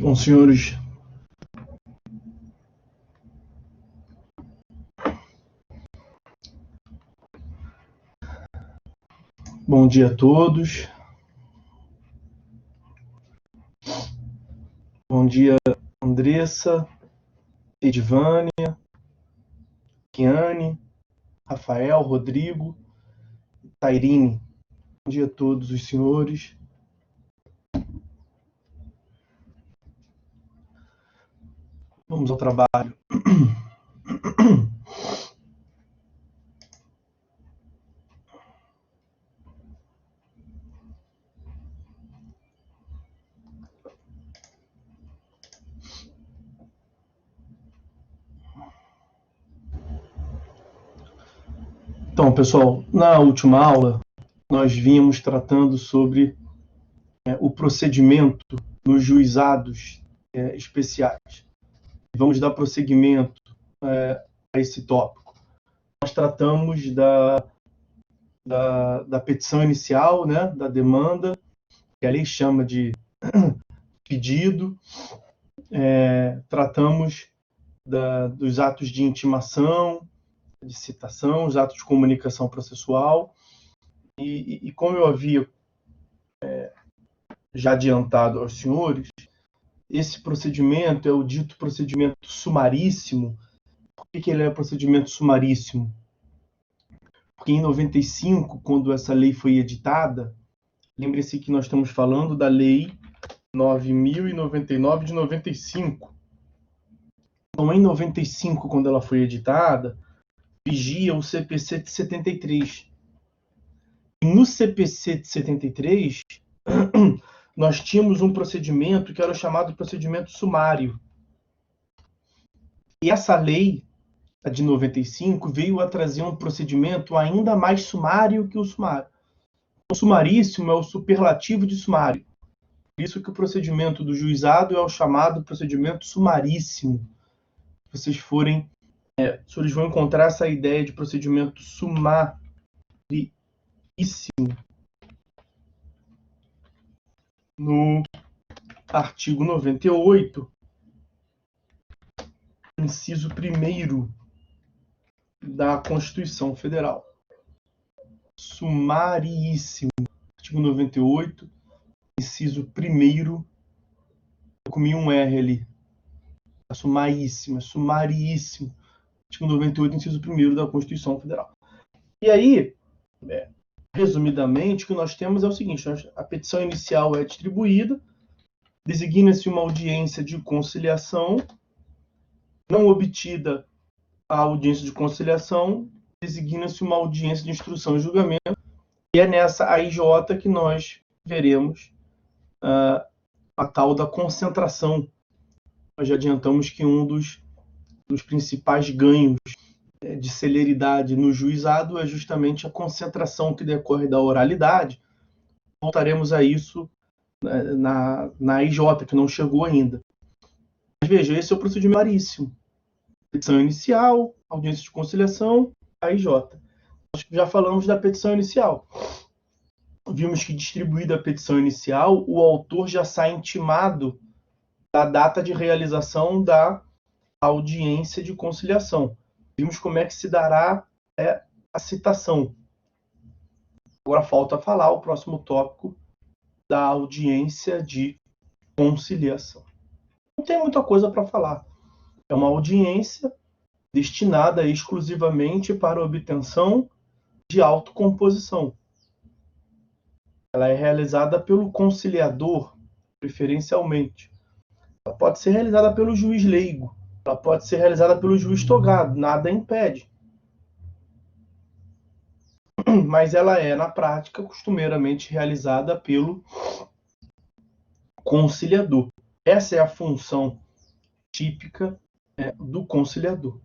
Bom, senhores, bom dia a todos. Bom dia, Andressa, Edvânia, Kiane, Rafael, Rodrigo, Tairine. Bom dia a todos os senhores. Vamos ao trabalho. Então, pessoal, na última aula, nós vínhamos tratando sobre o procedimento nos juizados especiais. Vamos dar prosseguimento a esse tópico. Nós tratamos da petição inicial, né, da demanda, que a lei chama de pedido. Tratamos dos atos de intimação, de citação, os atos de comunicação processual. E como eu havia já adiantado aos senhores, esse procedimento é o dito procedimento sumaríssimo. Por que ele é procedimento sumaríssimo? Porque em 95, quando essa lei foi editada, lembre-se que nós estamos falando da lei 9.099 de 95. Então, em 95, quando ela foi editada, vigia o CPC de 73. E no CPC de 73, nós tínhamos um procedimento que era o chamado procedimento sumário. E essa lei, a de 95, veio a trazer um procedimento ainda mais sumário que o sumário. O sumaríssimo é o superlativo de sumário. Por isso que o procedimento do juizado é o chamado procedimento sumaríssimo. Se vocês forem, os senhores vão encontrar essa ideia de procedimento sumaríssimo no artigo 98, inciso 1º da Constituição Federal. Sumaríssimo. Artigo 98, inciso 1º, eu comi um R ali. Sumaríssimo, sumaríssimo. Artigo 98, inciso 1º da Constituição Federal. E aí, resumidamente, o que nós temos é o seguinte: a petição inicial é distribuída, designa-se uma audiência de conciliação, não obtida a audiência de conciliação, designa-se uma audiência de instrução e julgamento, e é nessa AIJ que nós veremos a tal da concentração. Nós já adiantamos que um dos principais ganhos de celeridade no juizado é justamente a concentração que decorre da oralidade. Voltaremos a isso na AIJ, que não chegou ainda. Mas veja, esse é o procedimento claríssimo. Petição inicial, audiência de conciliação, AIJ. Nós já falamos da petição inicial. Vimos que, distribuída a petição inicial, o autor já sai intimado da data de realização da audiência de conciliação. Vimos como é que se dará a citação. Agora falta falar o próximo tópico da audiência de conciliação. Não tem muita coisa para falar. É uma audiência destinada exclusivamente para a obtenção de autocomposição. Ela é realizada pelo conciliador, preferencialmente. Ela pode ser realizada pelo juiz leigo. Ela pode ser realizada pelo juiz togado. Nada impede. Mas ela é, na prática, costumeiramente realizada pelo conciliador. Essa é a função típica do conciliador.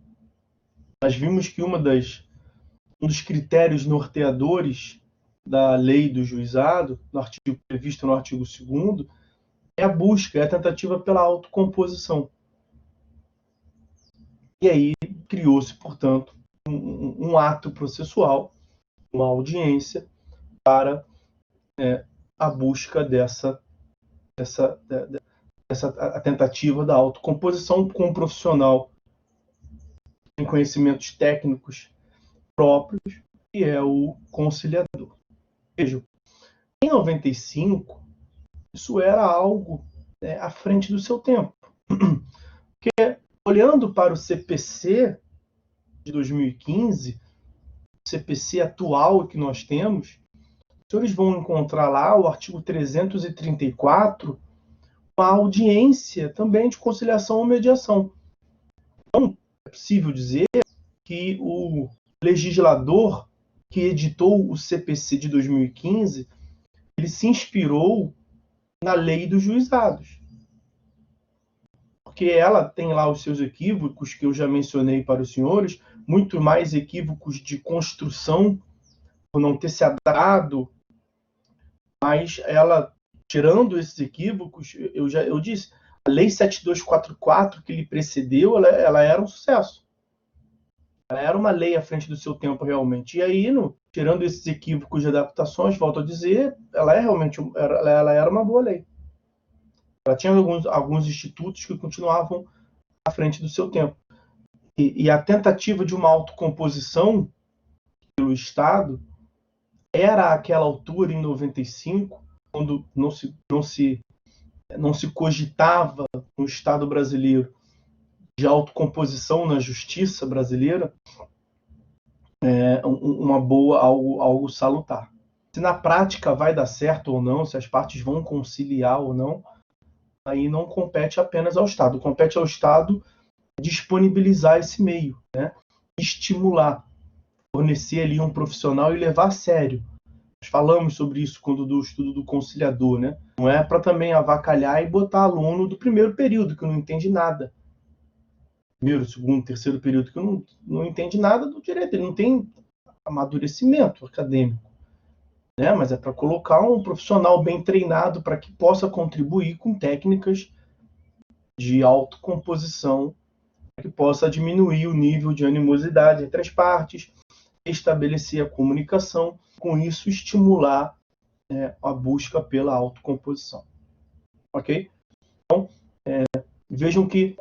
Nós vimos que um dos critérios norteadores da lei do juizado, previsto no artigo 2º, é a busca, é a tentativa pela autocomposição. E aí criou-se, portanto, um ato processual, uma audiência, para a busca a tentativa da autocomposição com um profissional em conhecimentos técnicos próprios, que é o conciliador. Vejam, em 95, isso era algo à frente do seu tempo. Porque, olhando para o CPC de 2015, o CPC atual que nós temos, os senhores vão encontrar lá o artigo 334, uma audiência também de conciliação ou mediação. Então, é possível dizer que o legislador que editou o CPC de 2015, ele se inspirou na lei dos juizados. Porque ela tem lá os seus equívocos, que eu já mencionei para os senhores, muito mais equívocos de construção, por não ter se adaptado, mas ela, tirando esses equívocos, eu disse, a lei 7244 que lhe precedeu, ela era um sucesso. Ela era uma lei à frente do seu tempo, realmente. E aí, tirando esses equívocos de adaptações, volto a dizer, ela era uma boa lei. Ela tinha alguns institutos que continuavam à frente do seu tempo. E a tentativa de uma autocomposição pelo Estado era àquela altura, em 95, quando não se cogitava no Estado brasileiro de autocomposição na justiça brasileira, uma boa, algo salutar. Se na prática vai dar certo ou não, se as partes vão conciliar ou não, aí não compete apenas ao Estado. Compete ao Estado disponibilizar esse meio, né? Estimular, fornecer ali um profissional e levar a sério. Nós falamos sobre isso quando do estudo do conciliador, né? Não é para também avacalhar e botar aluno do primeiro período, que não entende nada. Primeiro, segundo, terceiro período, que não entende nada do direito, ele não tem amadurecimento acadêmico, né? Mas é para colocar um profissional bem treinado para que possa contribuir com técnicas de autocomposição, que possa diminuir o nível de animosidade entre as partes, estabelecer a comunicação, com isso estimular a busca pela autocomposição. Ok? Então, vejam que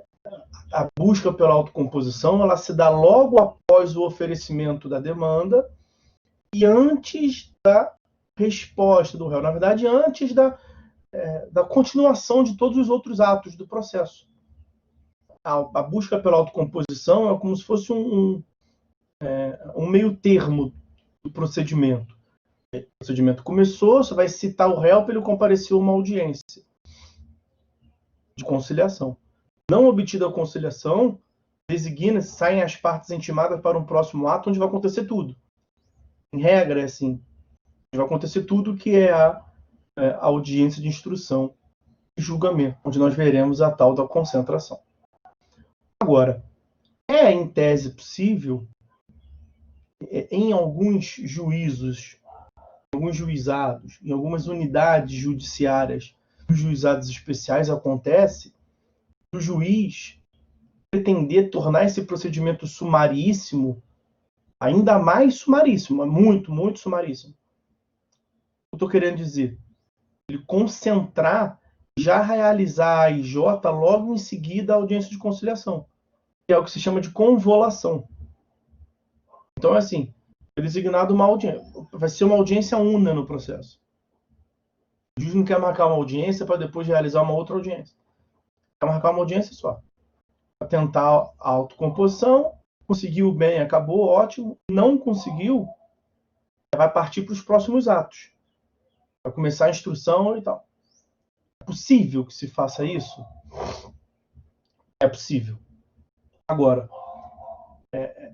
a busca pela autocomposição ela se dá logo após o oferecimento da demanda e antes da resposta do réu. Na verdade, antes da continuação de todos os outros atos do processo. A busca pela autocomposição é como se fosse um meio termo do procedimento. O procedimento começou, você vai citar o réu para ele comparecer a uma audiência de conciliação. Não obtida a conciliação, designa-se, saem as partes intimadas para um próximo ato, onde vai acontecer tudo. Em regra, é assim. Vai acontecer tudo que é a audiência de instrução e julgamento, onde nós veremos a tal da concentração. Agora, é em tese possível, em alguns juízos, em alguns juizados, em algumas unidades judiciárias, os juizados especiais, acontece o juiz pretender tornar esse procedimento sumaríssimo ainda mais sumaríssimo, muito, muito sumaríssimo. Eu estou querendo dizer, ele concentrar, já realizar a IJ logo em seguida a audiência de conciliação, que é o que se chama de convolação. Então, é assim, é designado uma audiência, vai ser uma audiência una no processo. O juiz não quer marcar uma audiência para depois realizar uma outra audiência. Quer marcar uma audiência só. Para tentar a autocomposição, conseguiu bem, acabou, ótimo. Não conseguiu, vai partir para os próximos atos. Vai começar a instrução e tal. É possível que se faça isso? É possível. Agora,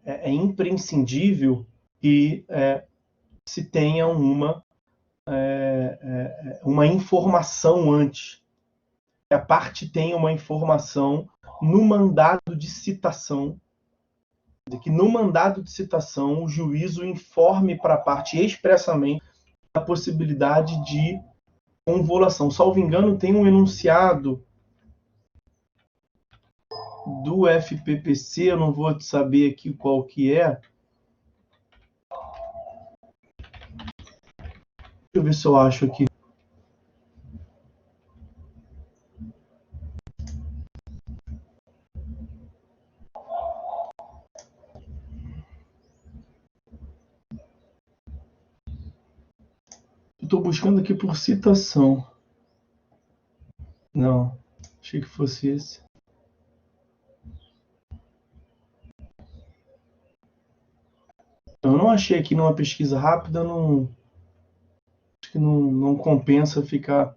é imprescindível que se tenha uma informação antes. Que a parte tenha uma informação no mandado de citação, que no mandado de citação o juízo informe para a parte expressamente a possibilidade de convolação. Salvo engano, tem um enunciado do FPPC, eu não vou saber aqui qual que é. Deixa eu ver se eu acho aqui. estou buscando aqui por citação. Não, achei que fosse esse. Eu não achei aqui numa pesquisa rápida, não, acho que não compensa ficar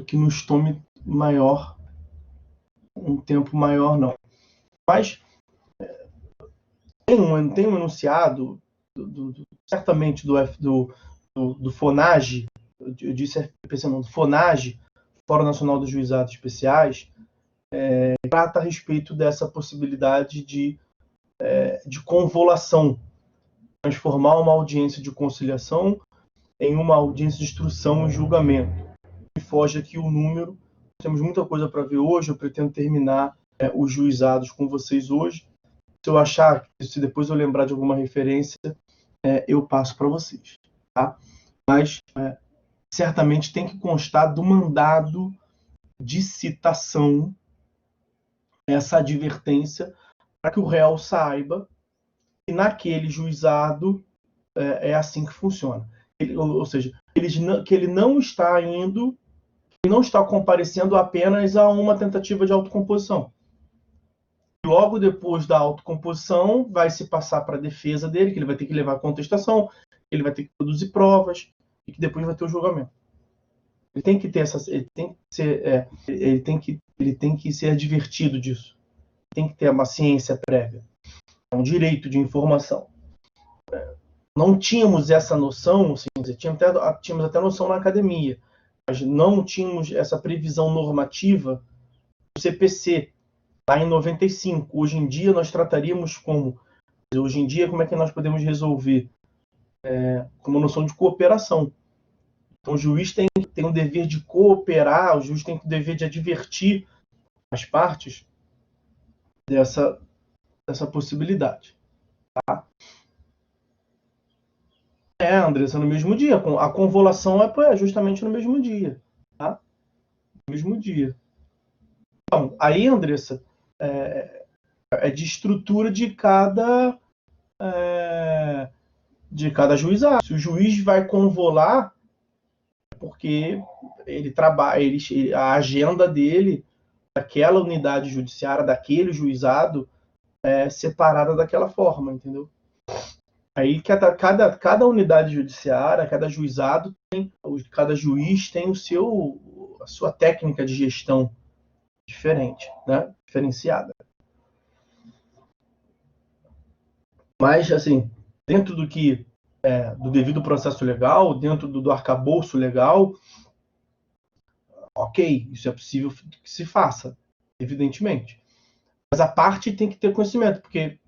que nos tome maior, um tempo maior, não. Mas tem um enunciado, certamente do FONAGE, eu disse pensando do FONAGE, Fórum Nacional dos Juizados Especiais, trata a respeito dessa possibilidade de convolução, transformar uma audiência de conciliação em uma audiência de instrução e julgamento. Me foge aqui o número, temos muita coisa para ver hoje, eu pretendo terminar os juizados com vocês hoje. Se eu achar, se depois eu lembrar de alguma referência, eu passo para vocês. Tá? Mas certamente tem que constar do mandado de citação essa advertência para que o réu saiba que naquele juizado é assim que funciona. Ou seja, que ele não está indo, não está comparecendo apenas a uma tentativa de autocomposição. Logo depois da autocomposição, vai se passar para a defesa dele, que ele vai ter que levar a contestação, ele vai ter que produzir provas, e que depois vai ter o julgamento. Ele tem que ter ele tem que ser advertido disso. Tem que ter uma ciência prévia. É um direito de informação. Não tínhamos essa noção, assim, tínhamos até noção na academia, mas não tínhamos essa previsão normativa do CPC, lá em 95. Hoje em dia nós trataríamos como é que nós podemos resolver? Com uma noção de cooperação. Então o juiz tem um dever de cooperar, o juiz tem o dever de advertir as partes dessa possibilidade. Tá? Andressa, no mesmo dia. A convolução é justamente no mesmo dia. Tá? No mesmo dia. Então, aí, Andressa, é de estrutura de cada juizado. Se o juiz vai convolar, porque ele trabalha, a agenda dele, daquela unidade judiciária, daquele juizado, é separada daquela forma, entendeu? Aí cada unidade judiciária, cada juizado cada juiz tem a sua técnica de gestão diferente, né? Diferenciada. Mas, assim, dentro do devido processo legal, dentro do arcabouço legal, ok, isso é possível que se faça, evidentemente. Mas a parte tem que ter conhecimento, porque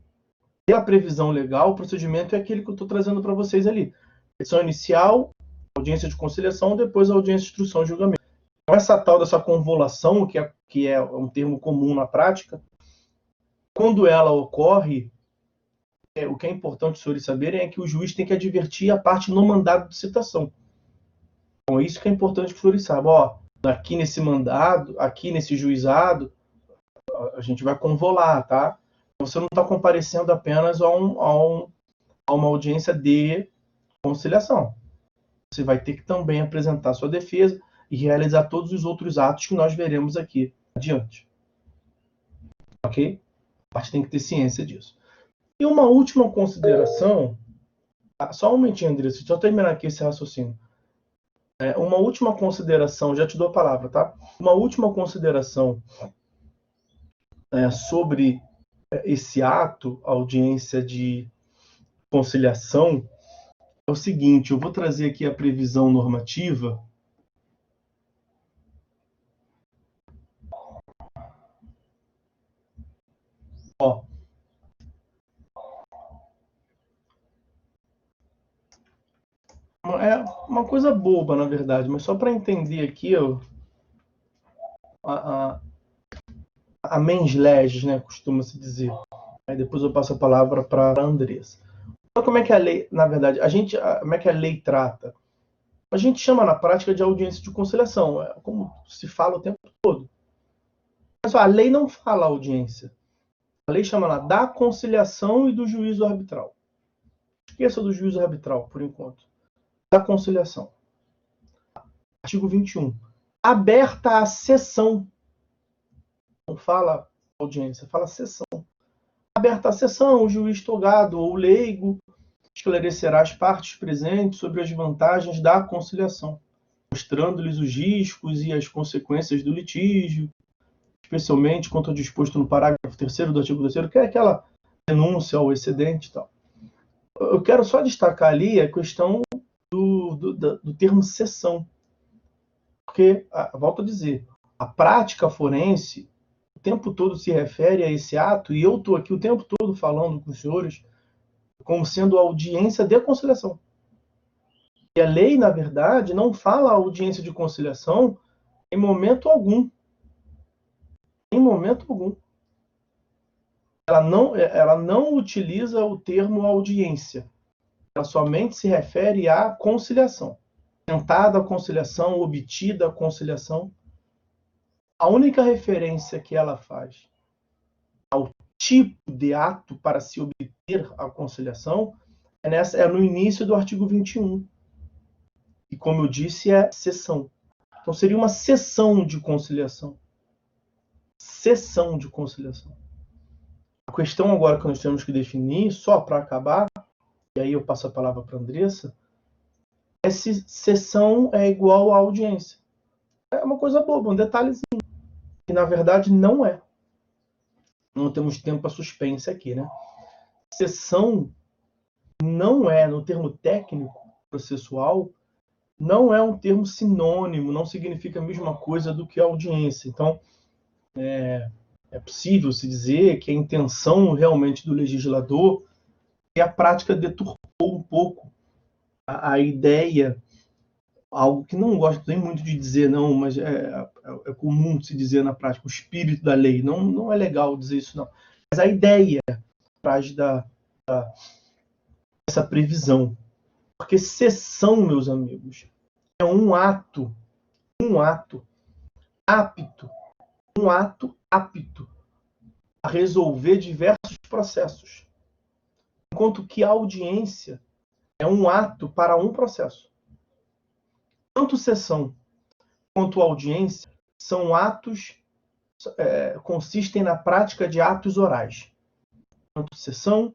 pela previsão legal, o procedimento é aquele que eu estou trazendo para vocês ali. Petição inicial, audiência de conciliação, depois a audiência de instrução e julgamento. Então, essa tal dessa convolução, que é um termo comum na prática, quando ela ocorre, o que é importante os senhores saberem é que o juiz tem que advertir a parte no mandado de citação. Então, é isso que é importante que os senhores saibam. Ó, aqui nesse mandado, aqui nesse juizado, a gente vai convolar, tá? Você não está comparecendo apenas a uma audiência de conciliação. Você vai ter que também apresentar sua defesa e realizar todos os outros atos que nós veremos aqui adiante. Ok? A parte tem que ter ciência disso. E uma última consideração, só um momentinho, Andressa, deixa eu terminar aqui esse raciocínio. Uma última consideração, já te dou a palavra, tá? Uma última consideração sobre esse ato, audiência de conciliação, é o seguinte, eu vou trazer aqui a previsão normativa. Ó, é uma coisa boba, na verdade, mas só para entender aqui, ó, a mens legis, né, costuma-se dizer. Aí depois eu passo a palavra para a Andressa. Então, como é que a lei, na verdade, como é que a lei trata? A gente chama na prática de audiência de conciliação, como se fala o tempo todo. Mas a lei não fala audiência. A lei chama lá da conciliação e do juízo arbitral. Esqueça do juízo arbitral, por enquanto. Da conciliação. Artigo 21. Aberta a sessão. Não fala audiência, fala sessão. Aberta a sessão, o juiz togado ou leigo esclarecerá as partes presentes sobre as vantagens da conciliação, mostrando-lhes os riscos e as consequências do litígio, especialmente quanto ao disposto no parágrafo 3º do artigo 2º, que é aquela denúncia ao excedente e tal. Eu quero só destacar ali a questão do termo sessão. Porque, volto a dizer, a prática forense o tempo todo se refere a esse ato, e eu estou aqui o tempo todo falando com os senhores como sendo audiência de conciliação. E a lei, na verdade, não fala audiência de conciliação em momento algum. Em momento algum. Ela não utiliza o termo audiência. Ela somente se refere à conciliação. Tentada a conciliação, obtida a conciliação. A única referência que ela faz ao tipo de ato para se obter a conciliação é no início do artigo 21. E, como eu disse, é sessão. Então, seria uma sessão de conciliação. Sessão de conciliação. A questão agora que nós temos que definir, só para acabar, e aí eu passo a palavra para a Andressa, é se sessão é igual a audiência. É uma coisa boba, um detalhezinho. Que, na verdade, não é. Não temos tempo para suspense aqui, né? Sessão não é, no termo técnico processual, não é um termo sinônimo, não significa a mesma coisa do que audiência. Então, é possível se dizer que a intenção realmente do legislador é a prática deturpou um pouco a ideia, algo que não gosto nem muito de dizer, não, mas é comum se dizer na prática, o espírito da lei. Não é legal dizer isso, não. Mas a ideia atrás dessa previsão. Porque sessão, meus amigos, é um ato apto a resolver diversos processos. Enquanto que a audiência é um ato para um processo. Tanto sessão quanto audiência são atos, consistem na prática de atos orais. Tanto sessão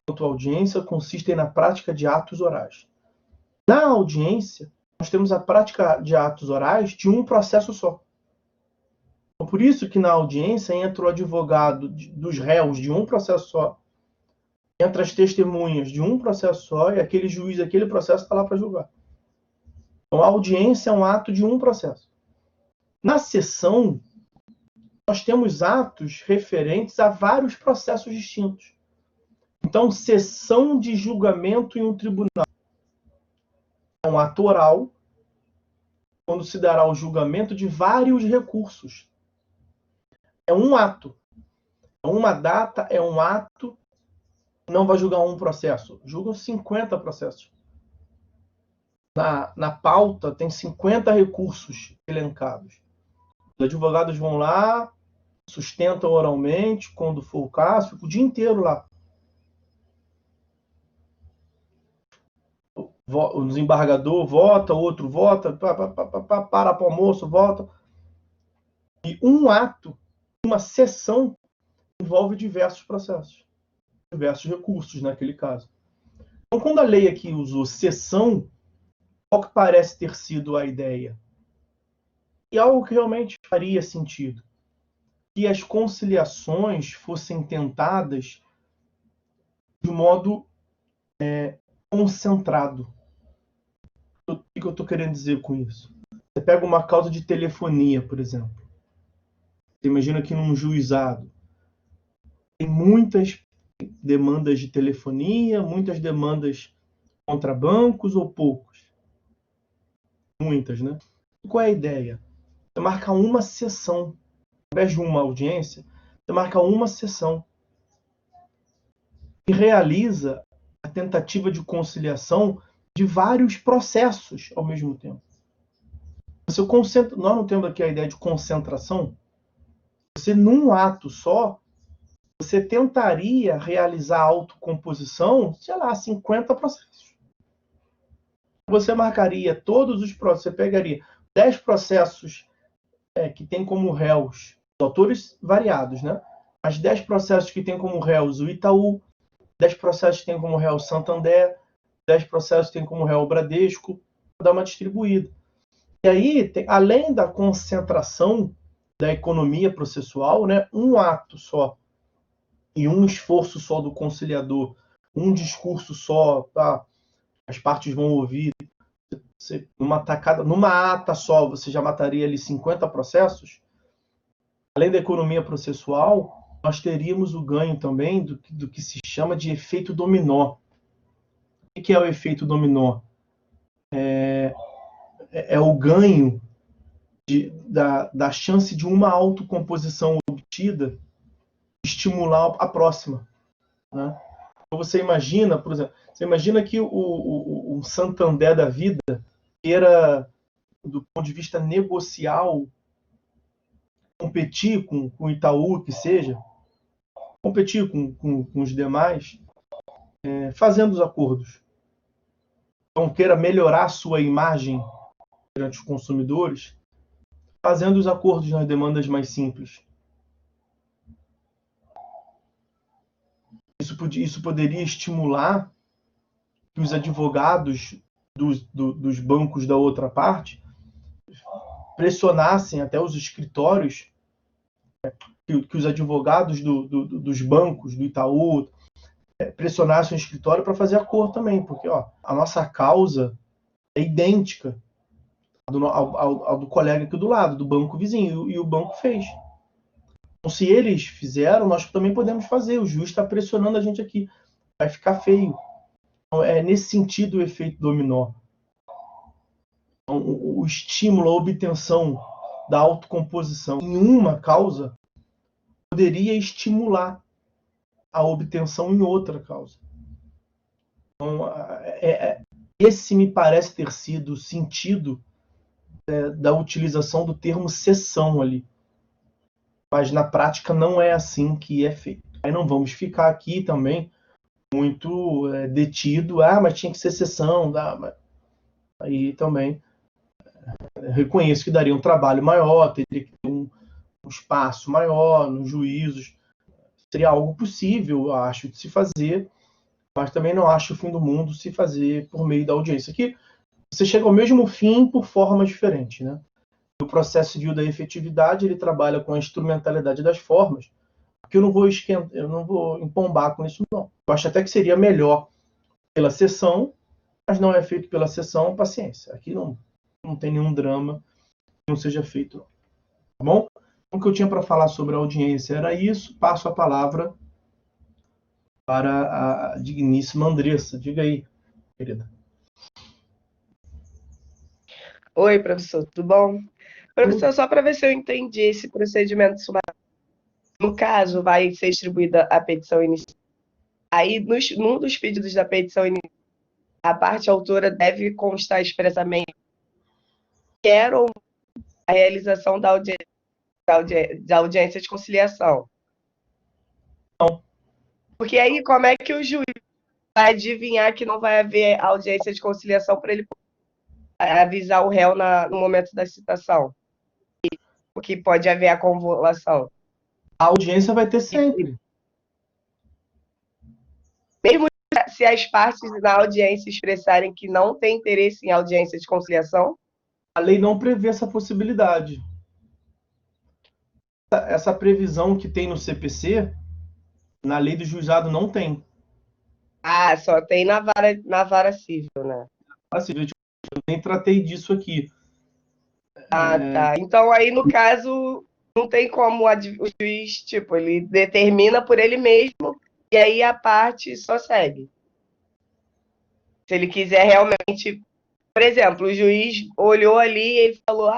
quanto audiência consistem na prática de atos orais. Na audiência, nós temos a prática de atos orais de um processo só. Então, por isso que na audiência entra o advogado dos réus de um processo só, entra as testemunhas de um processo só, e aquele juiz, aquele processo está lá para julgar. Então, a audiência é um ato de um processo. Na sessão, nós temos atos referentes a vários processos distintos. Então, sessão de julgamento em um tribunal é um ato oral, quando se dará o julgamento de vários recursos. É um ato. Uma data é um ato, não vai julgar um processo, julgam 50 processos. Na pauta tem 50 recursos elencados. Os advogados vão lá, sustentam oralmente, quando for o caso, fica o dia inteiro lá. O desembargador vota, outro vota, para para o almoço, vota. E um ato, uma sessão, envolve diversos processos, diversos recursos naquele caso. Então, quando a lei aqui usou sessão, qual que parece ter sido a ideia? E algo que realmente faria sentido. Que as conciliações fossem tentadas de modo concentrado. O que eu estou querendo dizer com isso? Você pega uma causa de telefonia, por exemplo. Você imagina que num juizado tem muitas demandas de telefonia, muitas demandas contra bancos ou poucos? Muitas, né? Qual é a ideia? Você marca uma sessão. Ao invés de uma audiência, você marca uma sessão e realiza a tentativa de conciliação de vários processos ao mesmo tempo. Nós não temos aqui a ideia de concentração. Você, num ato só, você tentaria realizar a autocomposição, sei lá, 50 processos. Você marcaria todos os processos, você pegaria 10 processos que tem como réus, autores variados, né? Mas 10 processos que tem como réus o Itaú, 10 processos que tem como réu o Santander, 10 processos que tem como réu o Bradesco, vou dar uma distribuída. E aí, além da concentração da economia processual, né, um ato só e um esforço só do conciliador, um discurso só, tá? As partes vão ouvir, numa ata só, você já mataria ali 50 processos. Além da economia processual, nós teríamos o ganho também do que se chama de efeito dominó. O que é o efeito dominó? É o ganho da chance de uma autocomposição obtida estimular a próxima. Né? Então você imagina, por exemplo, que o Santander da vida queira, do ponto de vista negocial, competir com o Itaú, que seja, competir com os demais, fazendo os acordos. Então, queira melhorar a sua imagem perante os consumidores, fazendo os acordos nas demandas mais simples. Isso poderia estimular que os advogados dos bancos da outra parte pressionassem até os escritórios, que os advogados dos bancos, do Itaú, pressionassem o escritório para fazer acordo também, porque a nossa causa é idêntica ao do colega aqui do lado, do banco vizinho, e o banco fez. Então, se eles fizeram, nós também podemos fazer. O juiz está pressionando a gente aqui. Vai ficar feio. Então, é nesse sentido o efeito dominó. Então, o estímulo, a obtenção da autocomposição em uma causa poderia estimular a obtenção em outra causa. Então, esse me parece ter sido o sentido da utilização do termo sessão ali. Mas na prática não é assim que é feito. Aí não vamos ficar aqui também muito detido, mas tinha que ser sessão, mas aí também reconheço que daria um trabalho maior, teria que ter um espaço maior nos juízos, seria algo possível, eu acho, de se fazer, mas também não acho o fim do mundo se fazer por meio da audiência. Aqui você chega ao mesmo fim por formas diferentes, né? O processo civil da efetividade, ele trabalha com a instrumentalidade das formas, que eu não vou empombar com isso, não. Eu acho até que seria melhor pela sessão, mas não é feito pela sessão, paciência. Aqui não tem nenhum drama que não seja feito, não. Tá bom? O que eu tinha para falar sobre a audiência era isso. Passo a palavra para a digníssima Andressa. Diga aí, querida. Oi, professor, tudo bom? Professor, só para ver se eu entendi esse procedimento sumário. No caso, vai ser distribuída a petição inicial. Aí, num dos pedidos da petição inicial, a parte autora deve constar expressamente que quer ou não a realização da audiência de conciliação. Não. Porque aí, como é que o juiz vai adivinhar que não vai haver audiência de conciliação para ele avisar o réu no momento da citação? Porque pode haver a convolução. A audiência vai ter sempre. Mesmo se as partes na audiência expressarem que não têm interesse em audiência de conciliação? A lei não prevê essa possibilidade. Essa previsão que tem no CPC, na lei do juizado não tem. Ah, só tem na vara civil, né? Assim, eu nem tratei disso aqui. Tá. Então, aí, no caso, não tem como o juiz, tipo, ele determina por ele mesmo e aí a parte só segue. Se ele quiser realmente... Por exemplo, o juiz olhou ali e ele falou,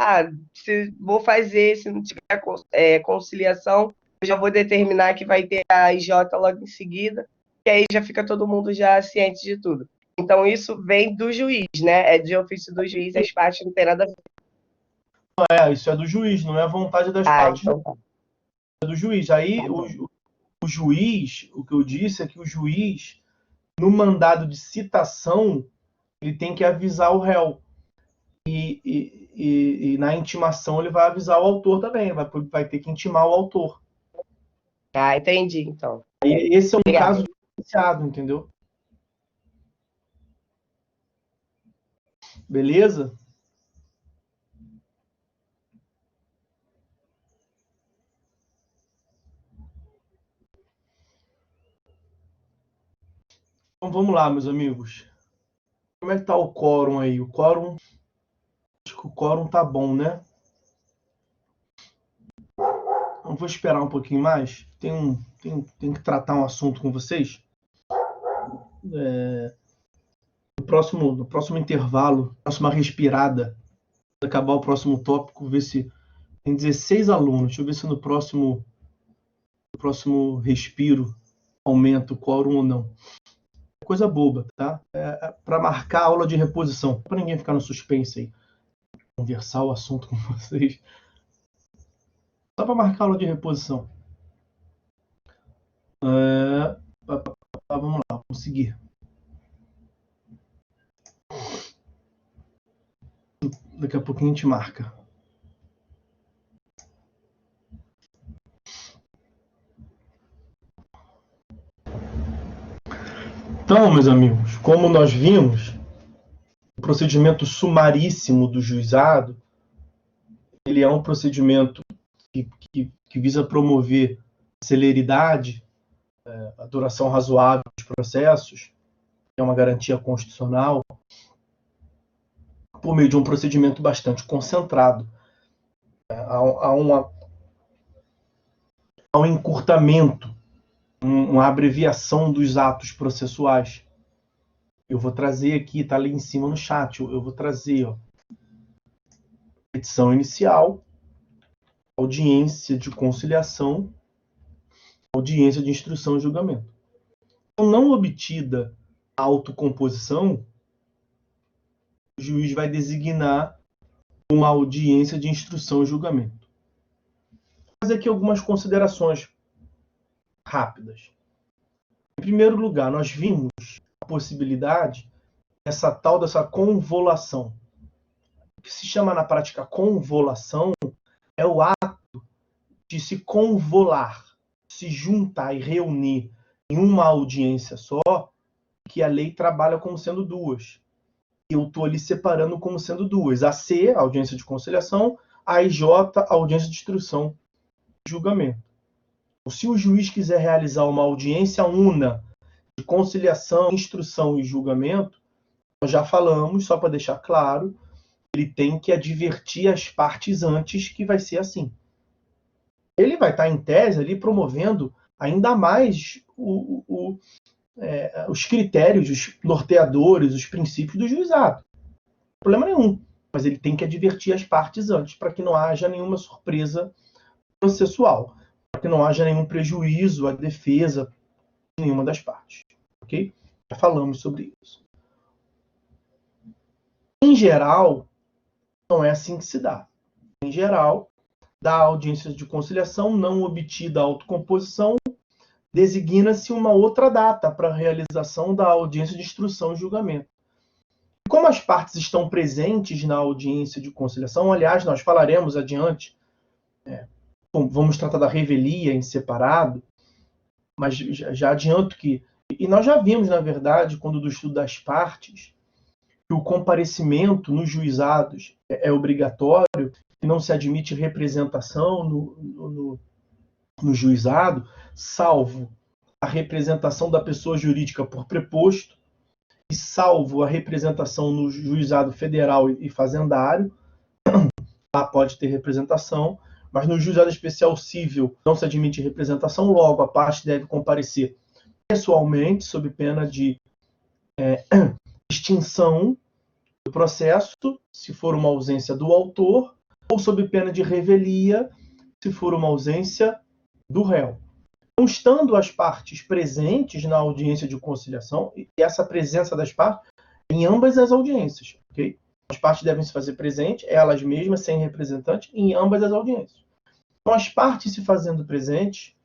se vou fazer, se não tiver conciliação, eu já vou determinar que vai ter a IJ logo em seguida, e aí já fica todo mundo já ciente de tudo. Então, isso vem do juiz, né? É de ofício do juiz, as partes não têm nada a ver. Isso é do juiz, não é a vontade das partes, então tá. É do juiz. Aí, o juiz, o que eu disse é que o juiz, no mandado de citação, ele tem que avisar o réu. e na intimação ele vai avisar o autor também, vai ter que intimar o autor. Ah, entendi, então. E esse é um Obrigada. caso diferenciado, entendeu? Beleza? Então vamos lá, meus amigos. Como é que tá o quórum aí? O quórum, acho que o quórum tá bom, né? Eu vou esperar um pouquinho mais. Tenho que tratar um assunto com vocês. No próximo intervalo, próxima respirada, acabar o próximo tópico, ver se tem 16 alunos. Deixa eu ver se no próximo respiro aumenta o quórum ou não. É coisa boba, tá? Para marcar a aula de reposição, para ninguém ficar no suspense aí. Conversar o assunto com vocês. Só para marcar a aula de reposição. Vamos lá, vamos seguir. Daqui a pouquinho a gente marca. Então, meus amigos, como nós vimos, o procedimento sumaríssimo do juizado, ele é um procedimento que visa promover celeridade, a duração razoável dos processos, é uma garantia constitucional, por meio de um procedimento bastante concentrado. Há um encurtamento, uma abreviação dos atos processuais. Eu vou trazer aqui, está ali em cima no chat, eu vou trazer petição inicial, audiência de conciliação, audiência de instrução e julgamento. Então, não obtida a autocomposição, o juiz vai designar uma audiência de instrução e julgamento. Vou fazer aqui algumas considerações rápidas. Em primeiro lugar, nós vimos a possibilidade dessa convolação. O que se chama na prática convolação é o ato de se convolar, se juntar e reunir em uma audiência só, que a lei trabalha como sendo duas. Eu estou ali separando como sendo duas. A C, a audiência de conciliação, a IJ, a audiência de instrução e julgamento. Se o juiz quiser realizar uma audiência una de conciliação, instrução e julgamento, nós já falamos, só para deixar claro, ele tem que advertir as partes antes que vai ser assim. Ele vai estar em tese ali promovendo ainda mais os critérios, os norteadores, os princípios do juizado. Problema nenhum. Mas ele tem que advertir as partes antes, para que não haja nenhuma surpresa processual, para que não haja nenhum prejuízo à defesa de nenhuma das partes. Ok? Já falamos sobre isso. Em geral, não é assim que se dá. Em geral, da audiência de conciliação não obtida a autocomposição, designa-se uma outra data para a realização da audiência de instrução e julgamento. Como as partes estão presentes na audiência de conciliação, aliás, nós falaremos adiante, vamos tratar da revelia em separado, mas já adianto que, e nós já vimos, na verdade, quando do estudo das partes, que o comparecimento nos juizados é obrigatório, que não se admite representação no juizado, salvo a representação da pessoa jurídica por preposto, e salvo a representação no juizado federal e fazendário, lá pode ter representação, mas no juizado especial civil não se admite representação, logo a parte deve comparecer pessoalmente, sob pena de extinção do processo, se for uma ausência do autor, ou sob pena de revelia, se for uma ausência do réu. Então, estando as partes presentes na audiência de conciliação, e essa presença das partes em ambas as audiências, ok? As partes devem se fazer presentes, elas mesmas, sem representante, em ambas as audiências. Então, as partes se fazendo presentes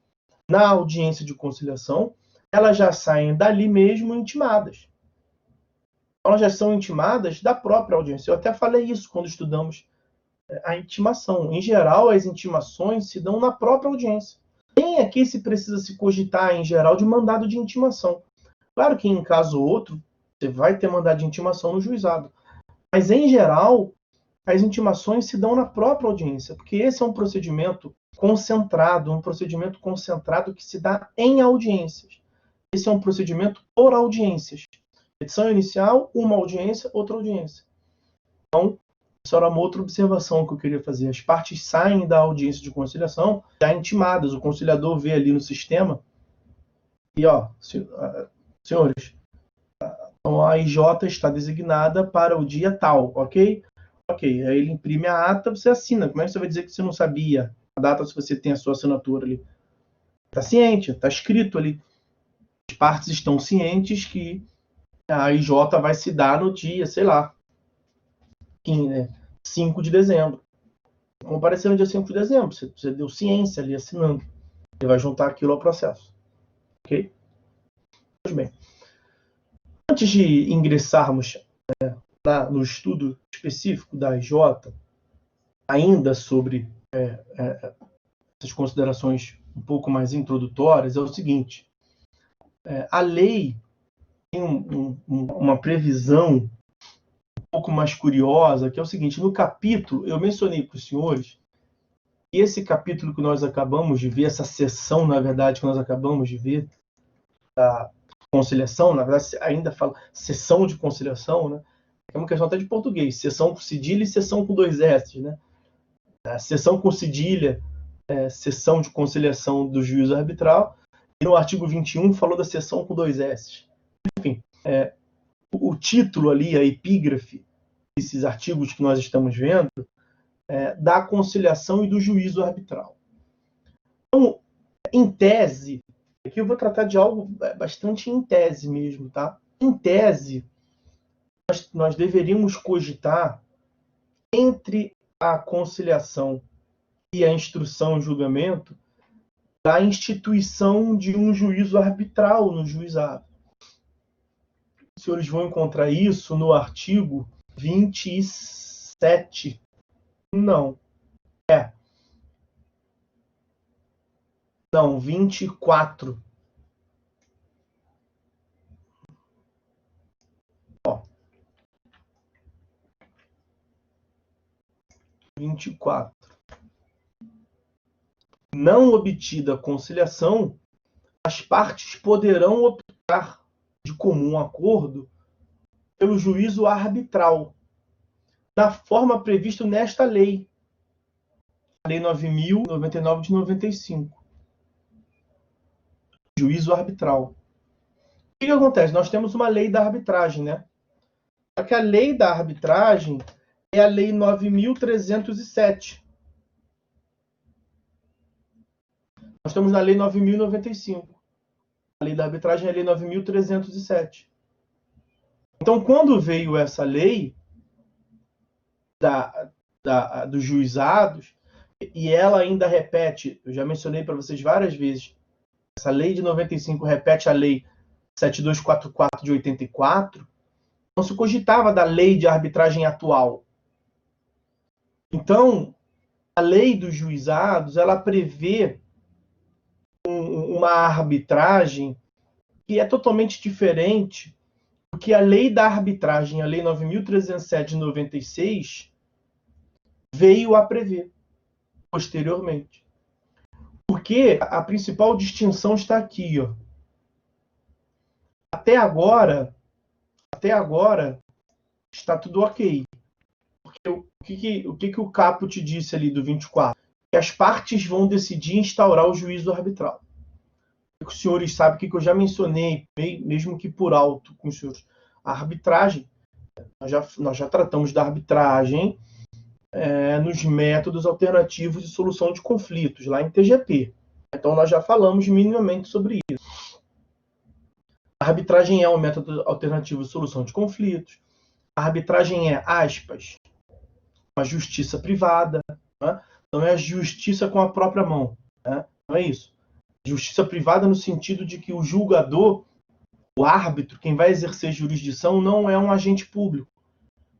na audiência de conciliação, elas já saem dali mesmo intimadas. elas já são intimadas da própria audiência. Eu até falei isso quando estudamos a intimação. Em geral, as intimações se dão na própria audiência. Nem aqui se precisa se cogitar, em geral, de mandado de intimação. Claro que em caso ou outro, você vai ter mandado de intimação no juizado. Mas, em geral, as intimações se dão na própria audiência, porque esse é um procedimento concentrado que se dá em audiências. Esse é um procedimento por audiências. Petição inicial, uma audiência, outra audiência. Então, essa era uma outra observação que eu queria fazer. As partes saem da audiência de conciliação já intimadas. O conciliador vê ali no sistema e, senhores, então a IJ está designada para o dia tal, ok? Ok, aí ele imprime a ata, você assina. Como é que você vai dizer que você não sabia a data se você tem a sua assinatura ali? Está ciente, está escrito ali. As partes estão cientes que a IJ vai se dar no dia, sei lá, 5 de dezembro. Comparecer no dia 5 de dezembro, você deu ciência ali assinando. Ele vai juntar aquilo ao processo. Ok? Pois bem. Antes de ingressarmos no estudo específico da IJ, ainda sobre essas considerações um pouco mais introdutórias, é o seguinte. A lei tem uma previsão um pouco mais curiosa, que é o seguinte: no capítulo, eu mencionei para os senhores, e esse capítulo que nós acabamos de ver, essa sessão, na verdade, que nós acabamos de ver, da conciliação, na verdade, ainda fala sessão de conciliação, né? É uma questão até de português, sessão com cedilha e sessão com 2 S, né? A sessão com cedilha, sessão de conciliação do juízo arbitral, e no artigo 21 falou da sessão com 2 S. Enfim, o título ali, a epígrafe, desses artigos que nós estamos vendo, da conciliação e do juízo arbitral. Então, em tese, aqui eu vou tratar de algo bastante em tese mesmo, tá? Em tese, nós deveríamos cogitar entre a conciliação e a instrução e julgamento da instituição de um juízo arbitral no juizado. Os senhores vão encontrar isso no artigo 27. Não. Não, 24. Ó. 24. Não obtida a conciliação, as partes poderão optar de comum acordo pelo juízo arbitral, da forma prevista nesta lei, a Lei 9.099 de 95. Juízo arbitral. O que acontece? Nós temos uma lei da arbitragem, né? Só que a lei da arbitragem é a Lei 9.307. Nós estamos na Lei 9.095. A lei da arbitragem é a Lei 9.307. Então, quando veio essa lei dos juizados, e ela ainda repete, eu já mencionei para vocês várias vezes, essa lei de 95 repete a lei 7244 de 84, não se cogitava da lei de arbitragem atual. Então, a lei dos juizados, ela prevê uma arbitragem que é totalmente diferente do que a lei da arbitragem, a lei 9.307 de 96, veio a prever posteriormente. Porque a principal distinção está aqui, ó. Até agora está tudo ok. Porque o que o caput disse ali do 24? Que as partes vão decidir instaurar o juízo arbitral. Os senhores sabem que eu já mencionei, mesmo que por alto com os senhores, a arbitragem. Nós já tratamos da arbitragem nos métodos alternativos de solução de conflitos, lá em TGP. Então, nós já falamos minimamente sobre isso. A arbitragem é um método alternativo de solução de conflitos. A arbitragem é, aspas, uma justiça privada. Né? Não é a justiça com a própria mão. Né? Não é isso. Justiça privada no sentido de que o julgador O árbitro, quem vai exercer jurisdição, não é um agente público,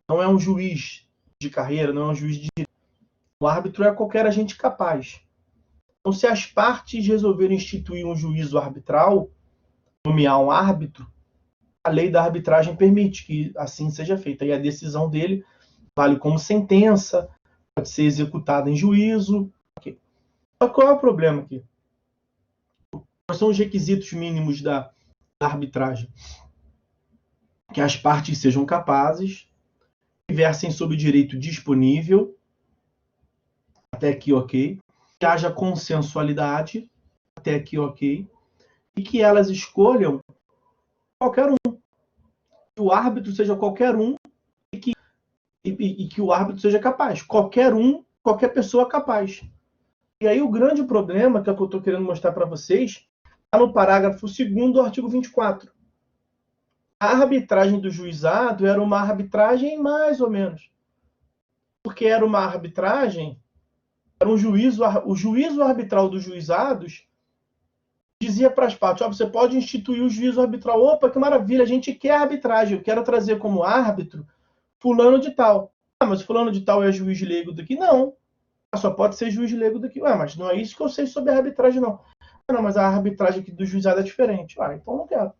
não é um juiz de carreira, não é um juiz de direito. O árbitro é qualquer agente capaz. Então, se as partes resolverem instituir um juízo arbitral, nomear um árbitro, a lei da arbitragem permite que assim seja feita. E a decisão dele vale como sentença, pode ser executada em juízo. Okay. Mas qual é o problema aqui? Quais são os requisitos mínimos da arbitragem? Que as partes sejam capazes, que versem sobre direito disponível, até aqui ok, que haja consensualidade, até aqui ok, e que elas escolham qualquer um, que o árbitro seja qualquer um e que o árbitro seja capaz, qualquer um, qualquer pessoa capaz. E aí o grande problema, que é o que eu estou querendo mostrar para vocês, está no parágrafo 2º do artigo 24. A arbitragem do juizado era uma arbitragem mais ou menos. Porque era uma arbitragem, era um juízo, o juízo arbitral dos juizados dizia para as partes, você pode instituir o juízo arbitral. Opa, que maravilha, a gente quer arbitragem, eu quero trazer como árbitro fulano de tal. Mas fulano de tal é juiz leigo daqui? Não. Só pode ser juiz leigo daqui. Mas não é isso que eu sei sobre a arbitragem, não. Não, mas a arbitragem aqui do juizado é diferente. Então não quero.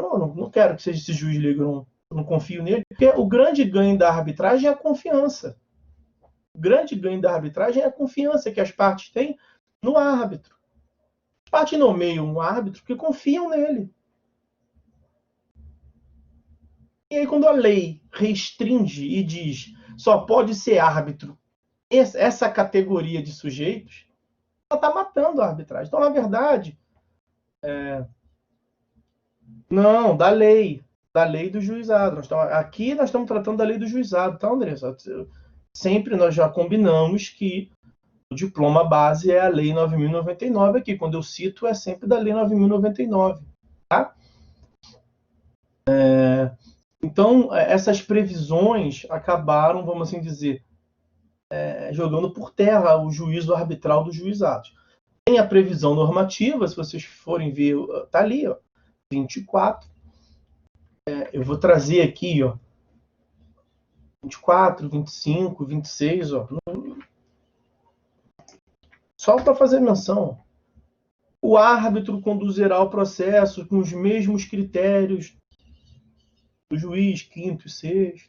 Não quero que seja esse juiz leigo, não confio nele. Porque o grande ganho da arbitragem é a confiança. O grande ganho da arbitragem é a confiança que as partes têm no árbitro. As partes nomeiam um árbitro porque confiam nele. E aí, quando a lei restringe e diz só pode ser árbitro essa categoria de sujeitos, ela está matando a arbitragem. Então, na verdade, não, da lei do juizado. Aqui nós estamos tratando da lei do juizado, tá, Andressa? Sempre nós já combinamos que o diploma base é a Lei 9.099 aqui. Quando eu cito, é sempre da Lei 9.099, tá? Então, essas previsões acabaram, vamos assim dizer, jogando por terra o juízo arbitral dos juizados. Tem a previsão normativa, se vocês forem ver, tá ali, ó, 24. Eu vou trazer aqui, ó, 24, 25, 26, ó, só para fazer menção. O árbitro conduzirá o processo com os mesmos critérios do juiz, quinto e sexto.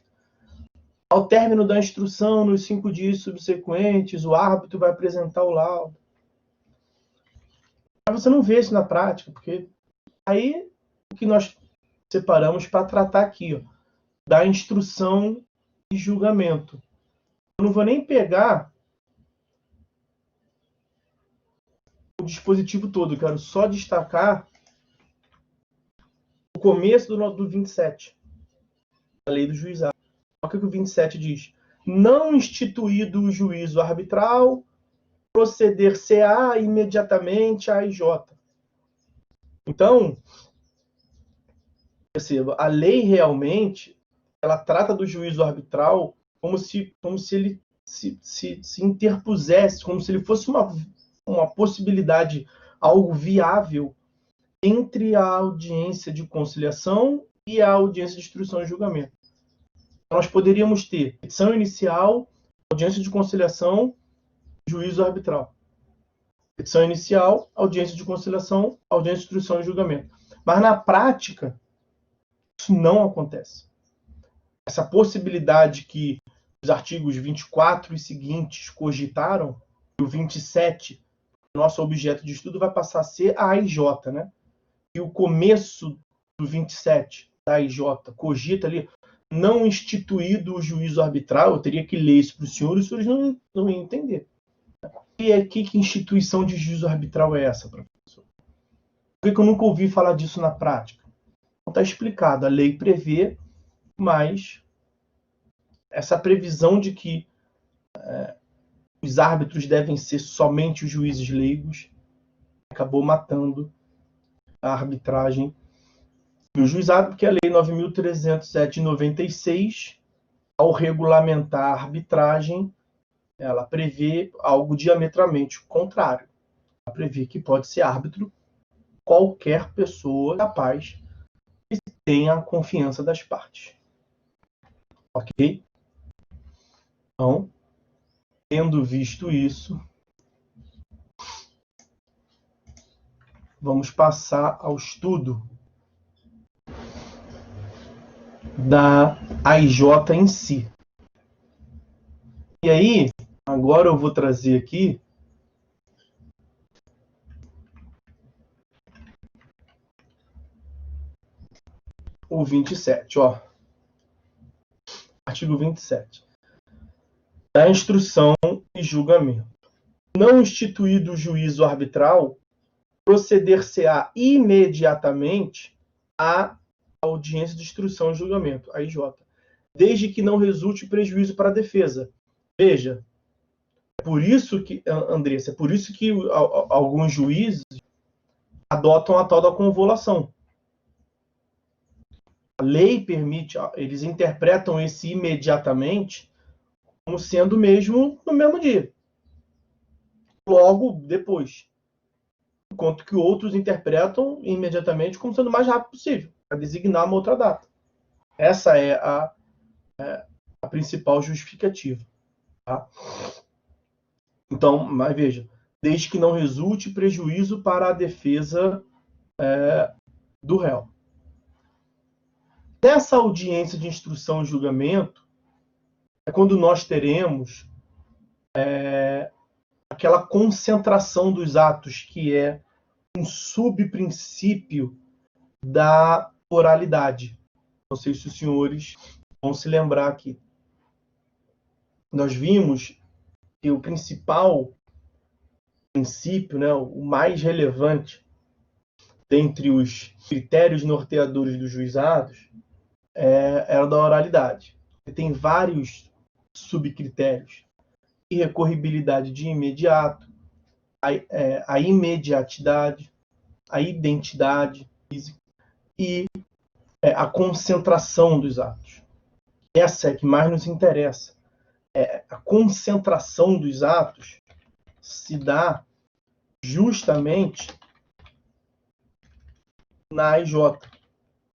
Ao término da instrução, nos 5 dias subsequentes, o árbitro vai apresentar o laudo. Mas você não vê isso na prática, porque aí o que nós separamos para tratar aqui, ó, da instrução e julgamento. Eu não vou nem pegar o dispositivo todo, eu quero só destacar o começo do 27, da lei do juizado. Olha o que o 27 diz. Não instituído o juízo arbitral, proceder-se-á imediatamente à IJ. Então, perceba, a lei realmente ela trata do juízo arbitral como se ele se interpusesse, como se ele fosse uma possibilidade, algo viável entre a audiência de conciliação e a audiência de instrução e julgamento. Nós poderíamos ter petição inicial, audiência de conciliação, juízo arbitral. Petição inicial, audiência de conciliação, audiência de instrução e julgamento. Mas na prática, isso não acontece. Essa possibilidade que os artigos 24 e seguintes cogitaram, e o 27, nosso objeto de estudo, vai passar a ser a AIJ, né? E o começo do 27 da AIJ cogita ali, não instituído o juízo arbitral, eu teria que ler isso para os senhores não iam entender. E aqui, que instituição de juízo arbitral é essa, professor? Por que eu nunca ouvi falar disso na prática? Não está explicado. A lei prevê, mas essa previsão de que os árbitros devem ser somente os juízes leigos acabou matando a arbitragem do juizado, porque a Lei 9.307 de 96, ao regulamentar a arbitragem, ela prevê algo diametralmente contrário. Ela prevê que pode ser árbitro qualquer pessoa capaz tenha a confiança das partes. Ok? Então, tendo visto isso, vamos passar ao estudo da AIJ em si. E aí, agora eu vou trazer aqui o 27, ó. Artigo 27. Da instrução e julgamento. Não instituído o juízo arbitral, proceder-se-á imediatamente à audiência de instrução e julgamento, AIJ, desde que não resulte prejuízo para a defesa. Veja, é por isso que, Andressa, é por isso que alguns juízes adotam a tal da convolução. A lei permite, eles interpretam esse imediatamente como sendo mesmo no mesmo dia, logo depois. Enquanto que outros interpretam imediatamente como sendo o mais rápido possível, para designar uma outra data. Essa é a principal justificativa. Tá? Então, mas veja, desde que não resulte prejuízo para a defesa do réu. Nessa audiência de instrução e julgamento, é quando nós teremos aquela concentração dos atos, que é um subprincípio da oralidade. Não sei se os senhores vão se lembrar aqui. Nós vimos que o principal princípio, né, o mais relevante dentre os critérios norteadores dos juizados era da oralidade. Tem vários subcritérios. Irrecorribilidade de imediato, a imediatidade, a identidade física e a concentração dos atos. Essa é a que mais nos interessa. A concentração dos atos se dá justamente na AIJ.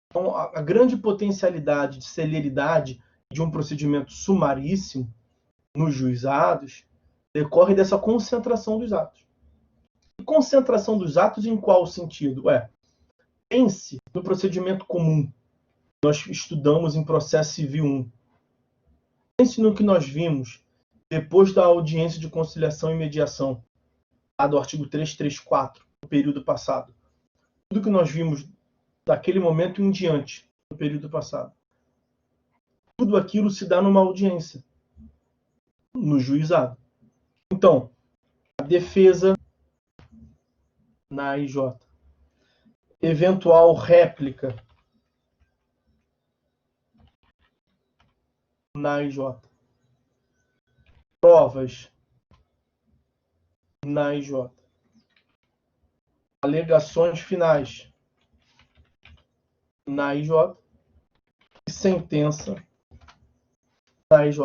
Então, a grande potencialidade de celeridade de um procedimento sumaríssimo nos juizados decorre dessa concentração dos atos. E concentração dos atos em qual sentido? Pense no procedimento comum. Nós estudamos em processo civil 1. Pense no que nós vimos depois da audiência de conciliação e mediação, lá do artigo 334, no período passado. Tudo que nós vimos daquele momento em diante, no período passado. Tudo aquilo se dá numa audiência, no juizado. Então, a defesa na AIJ. Eventual réplica na AIJ. Provas na AIJ. Alegações finais na AIJ. E sentença na AIJ.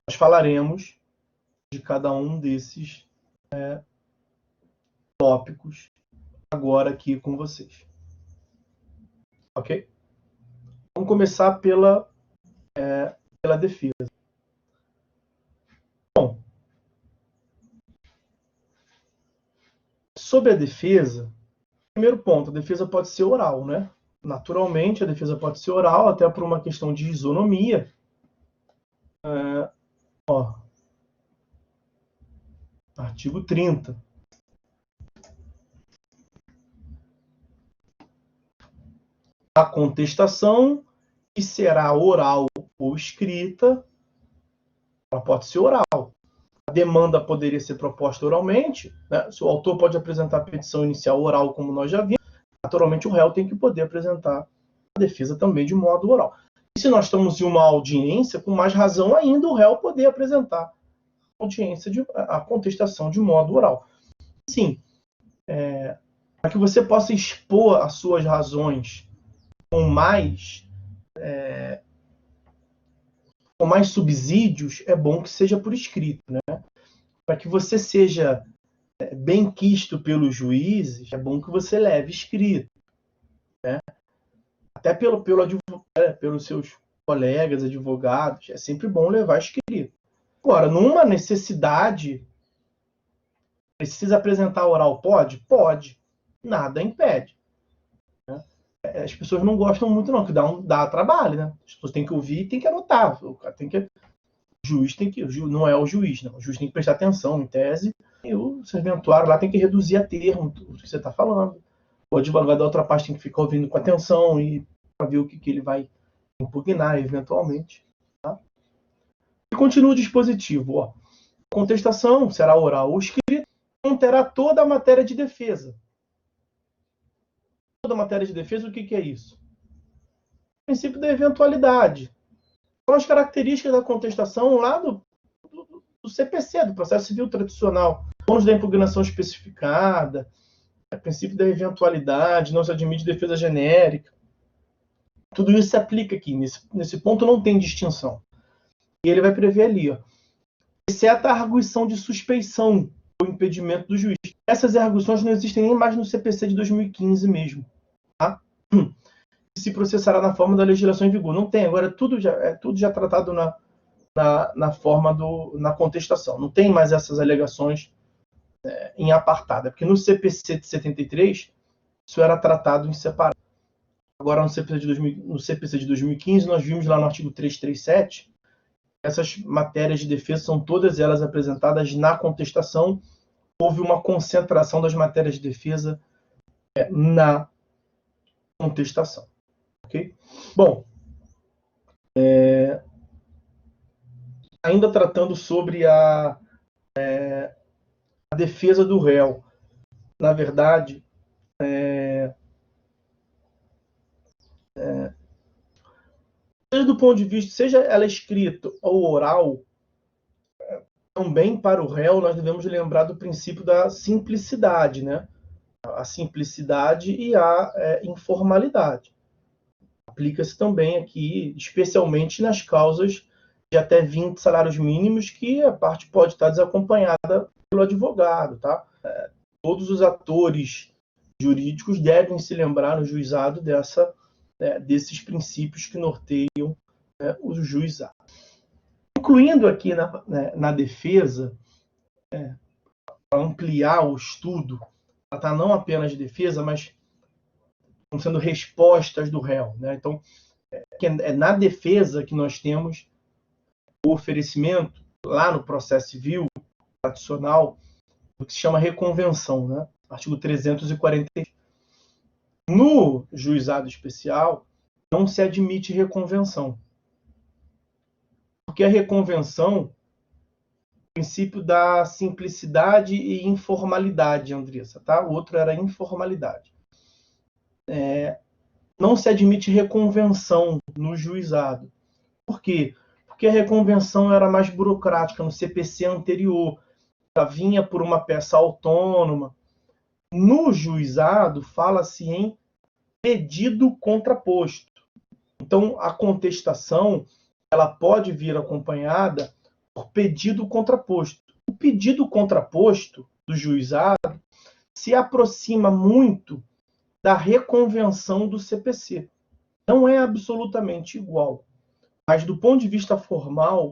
Nós falaremos de cada um desses tópicos agora aqui com vocês. Ok? Vamos começar pela defesa. Bom, sobre a defesa, primeiro ponto, a defesa pode ser oral, né? Naturalmente, a defesa pode ser oral, até por uma questão de isonomia. Artigo 30. A contestação, que será oral ou escrita, ela pode ser oral. A demanda poderia ser proposta oralmente, né? Se o autor pode apresentar a petição inicial oral, como nós já vimos, naturalmente o réu tem que poder apresentar a defesa também de modo oral. E se nós estamos em uma audiência, com mais razão ainda, o réu poder apresentar a contestação de modo oral. Sim, para que você possa expor as suas razões com mais subsídios, é bom que seja por escrito, né? Para que você seja bem quisto pelos juízes, é bom que você leve escrito. Até pelos seus colegas, advogados, é sempre bom levar escrito. Agora, numa necessidade, precisa apresentar oral? Pode? Pode. Nada impede. Né? As pessoas não gostam muito, não, que dá trabalho, né? As pessoas têm que ouvir e têm que anotar. O juiz não é o juiz, não. O juiz tem que prestar atenção, em tese, e o serventuário lá tem que reduzir a termo tudo que você está falando. O advogado da outra parte tem que ficar ouvindo com atenção e para ver o que ele vai impugnar, eventualmente. Tá? E continua o dispositivo. Ó. Contestação será oral ou escrita, conterá toda a matéria de defesa. Toda a matéria de defesa, o que é isso? O princípio da eventualidade. São as características da contestação lá do CPC, do processo civil tradicional. Ônus da impugnação especificada, o princípio da eventualidade, não se admite defesa genérica. Tudo isso se aplica aqui. Nesse ponto não tem distinção. E ele vai prever ali, ó, exceto a arguição de suspeição ou impedimento do juiz. Essas arguições não existem nem mais no CPC de 2015 mesmo. Tá? Se processará na forma da legislação em vigor. Não tem, agora tudo já tratado na forma na contestação. Não tem mais essas alegações em apartada, porque no CPC de 73 isso era tratado em separado. Agora no CPC de 2015 nós vimos lá no artigo 337 essas matérias de defesa são todas elas apresentadas na contestação. Houve uma concentração das matérias de defesa na contestação. Okay? Bom, ainda tratando sobre a defesa do réu. Na verdade, seja do ponto de vista, seja ela escrita ou oral, também para o réu nós devemos lembrar do princípio da simplicidade, né? A simplicidade e a informalidade. Aplica-se também aqui, especialmente nas causas de até 20 salários mínimos, que a parte pode estar desacompanhada pelo advogado. Tá? Todos os atores jurídicos devem se lembrar no juizado desses princípios que norteiam o juizado. Incluindo aqui na defesa, para ampliar o estudo, tratar não apenas de defesa, mas sendo respostas do réu. Né? Então, é na defesa que nós temos o oferecimento, lá no processo civil tradicional, do que se chama reconvenção, né? Artigo 340. No juizado especial, não se admite reconvenção. Porque a reconvenção, o princípio da simplicidade e informalidade, Andressa, tá? O outro era informalidade. Não se admite reconvenção no juizado. Por quê? Porque a reconvenção era mais burocrática no CPC anterior. Ela vinha por uma peça autônoma. No juizado, fala-se em pedido contraposto. Então, a contestação ela pode vir acompanhada por pedido contraposto. O pedido contraposto do juizado se aproxima muito da reconvenção do CPC. Não é absolutamente igual, mas do ponto de vista formal,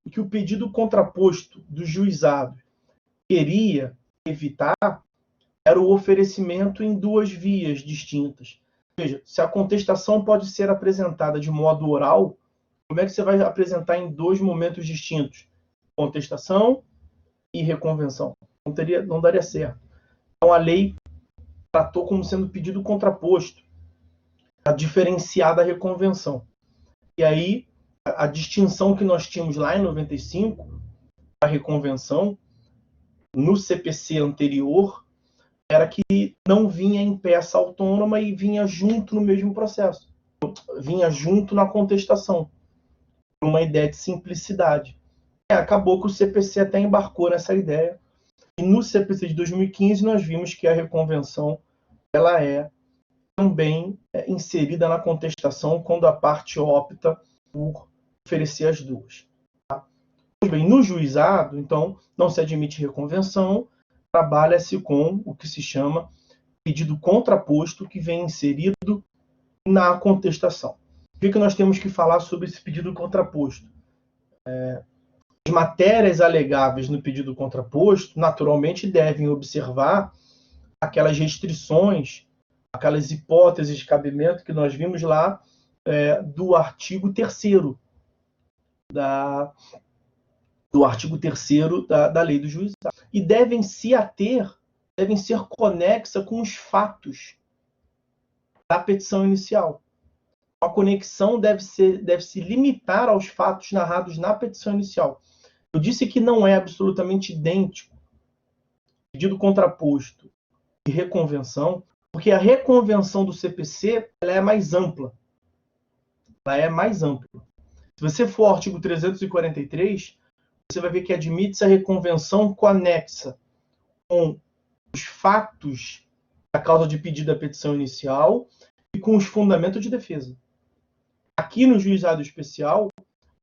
o que o pedido contraposto do juizado queria evitar era o oferecimento em duas vias distintas. Ou seja, se a contestação pode ser apresentada de modo oral, como é que você vai apresentar em dois momentos distintos? Contestação e reconvenção. Não daria certo. Então a lei tratou como sendo pedido contraposto, a diferenciar da reconvenção. E aí, a distinção que nós tínhamos lá em 95, a reconvenção, no CPC anterior, era que não vinha em peça autônoma e vinha junto no mesmo processo. Vinha junto na contestação. Uma ideia de simplicidade. Acabou que o CPC até embarcou nessa ideia. E no CPC de 2015 nós vimos que a reconvenção ela é também inserida na contestação quando a parte opta por oferecer as duas. Tá? Pois bem, no juizado, então, não se admite reconvenção, trabalha-se com o que se chama pedido contraposto que vem inserido na contestação. O que nós temos que falar sobre esse pedido contraposto? As matérias alegáveis no pedido contraposto, naturalmente, devem observar aquelas restrições, aquelas hipóteses de cabimento que nós vimos lá do artigo 3º da lei do juizado. E devem se ater, devem ser conexa com os fatos da petição inicial. A conexão deve se limitar aos fatos narrados na petição inicial. Eu disse que não é absolutamente idêntico pedido contraposto e reconvenção, porque a reconvenção do CPC ela é mais ampla. Ela é mais ampla. Se você for ao artigo 343, você vai ver que admite-se a reconvenção conexa com os fatos da causa de pedido da petição inicial e com os fundamentos de defesa. Aqui no juizado especial,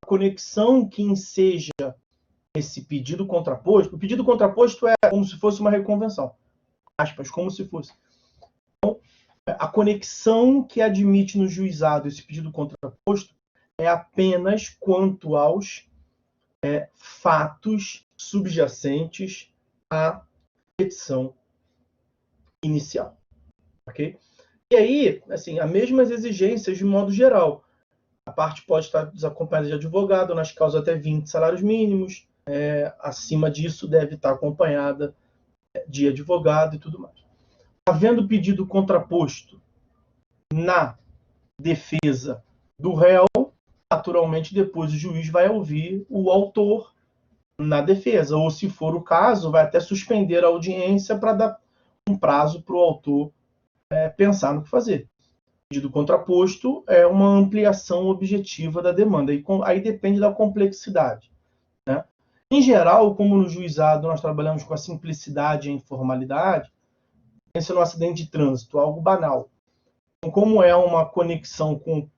a conexão que enseja esse pedido contraposto, o pedido contraposto é como se fosse uma reconvenção, aspas, como se fosse. Então, a conexão que admite no juizado esse pedido contraposto é apenas quanto aos fatos subjacentes à petição inicial. Ok? E aí, assim, as mesmas exigências de modo geral. A parte pode estar desacompanhada de advogado nas causas até 20 salários mínimos. Acima disso, deve estar acompanhada de advogado e tudo mais. Havendo pedido contraposto na defesa do réu, naturalmente, depois o juiz vai ouvir o autor na defesa, ou, se for o caso, vai até suspender a audiência para dar um prazo para o autor pensar no que fazer. O pedido contraposto é uma ampliação objetiva da demanda, e aí depende da complexidade. Né? Em geral, como no juizado nós trabalhamos com a simplicidade e a informalidade, pense no acidente de trânsito, algo banal. Então, como é uma conexão com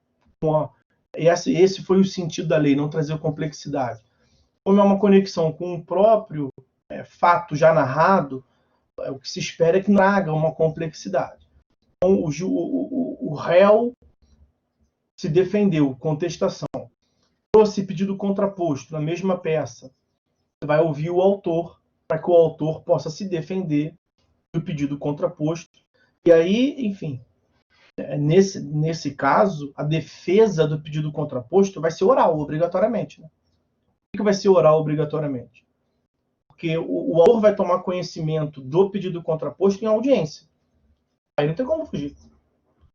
esse foi o sentido da lei, não trazer complexidade. Como é uma conexão com o próprio fato já narrado, o que se espera é que traga uma complexidade. Então, o réu se defendeu, contestação, trouxe pedido contraposto na mesma peça. Você vai ouvir o autor, para que o autor possa se defender do pedido contraposto. E aí, enfim, nesse caso, a defesa do pedido contraposto vai ser oral, obrigatoriamente. Né? Por que vai ser oral, obrigatoriamente? Porque o autor vai tomar conhecimento do pedido contraposto em audiência. Aí não tem como fugir.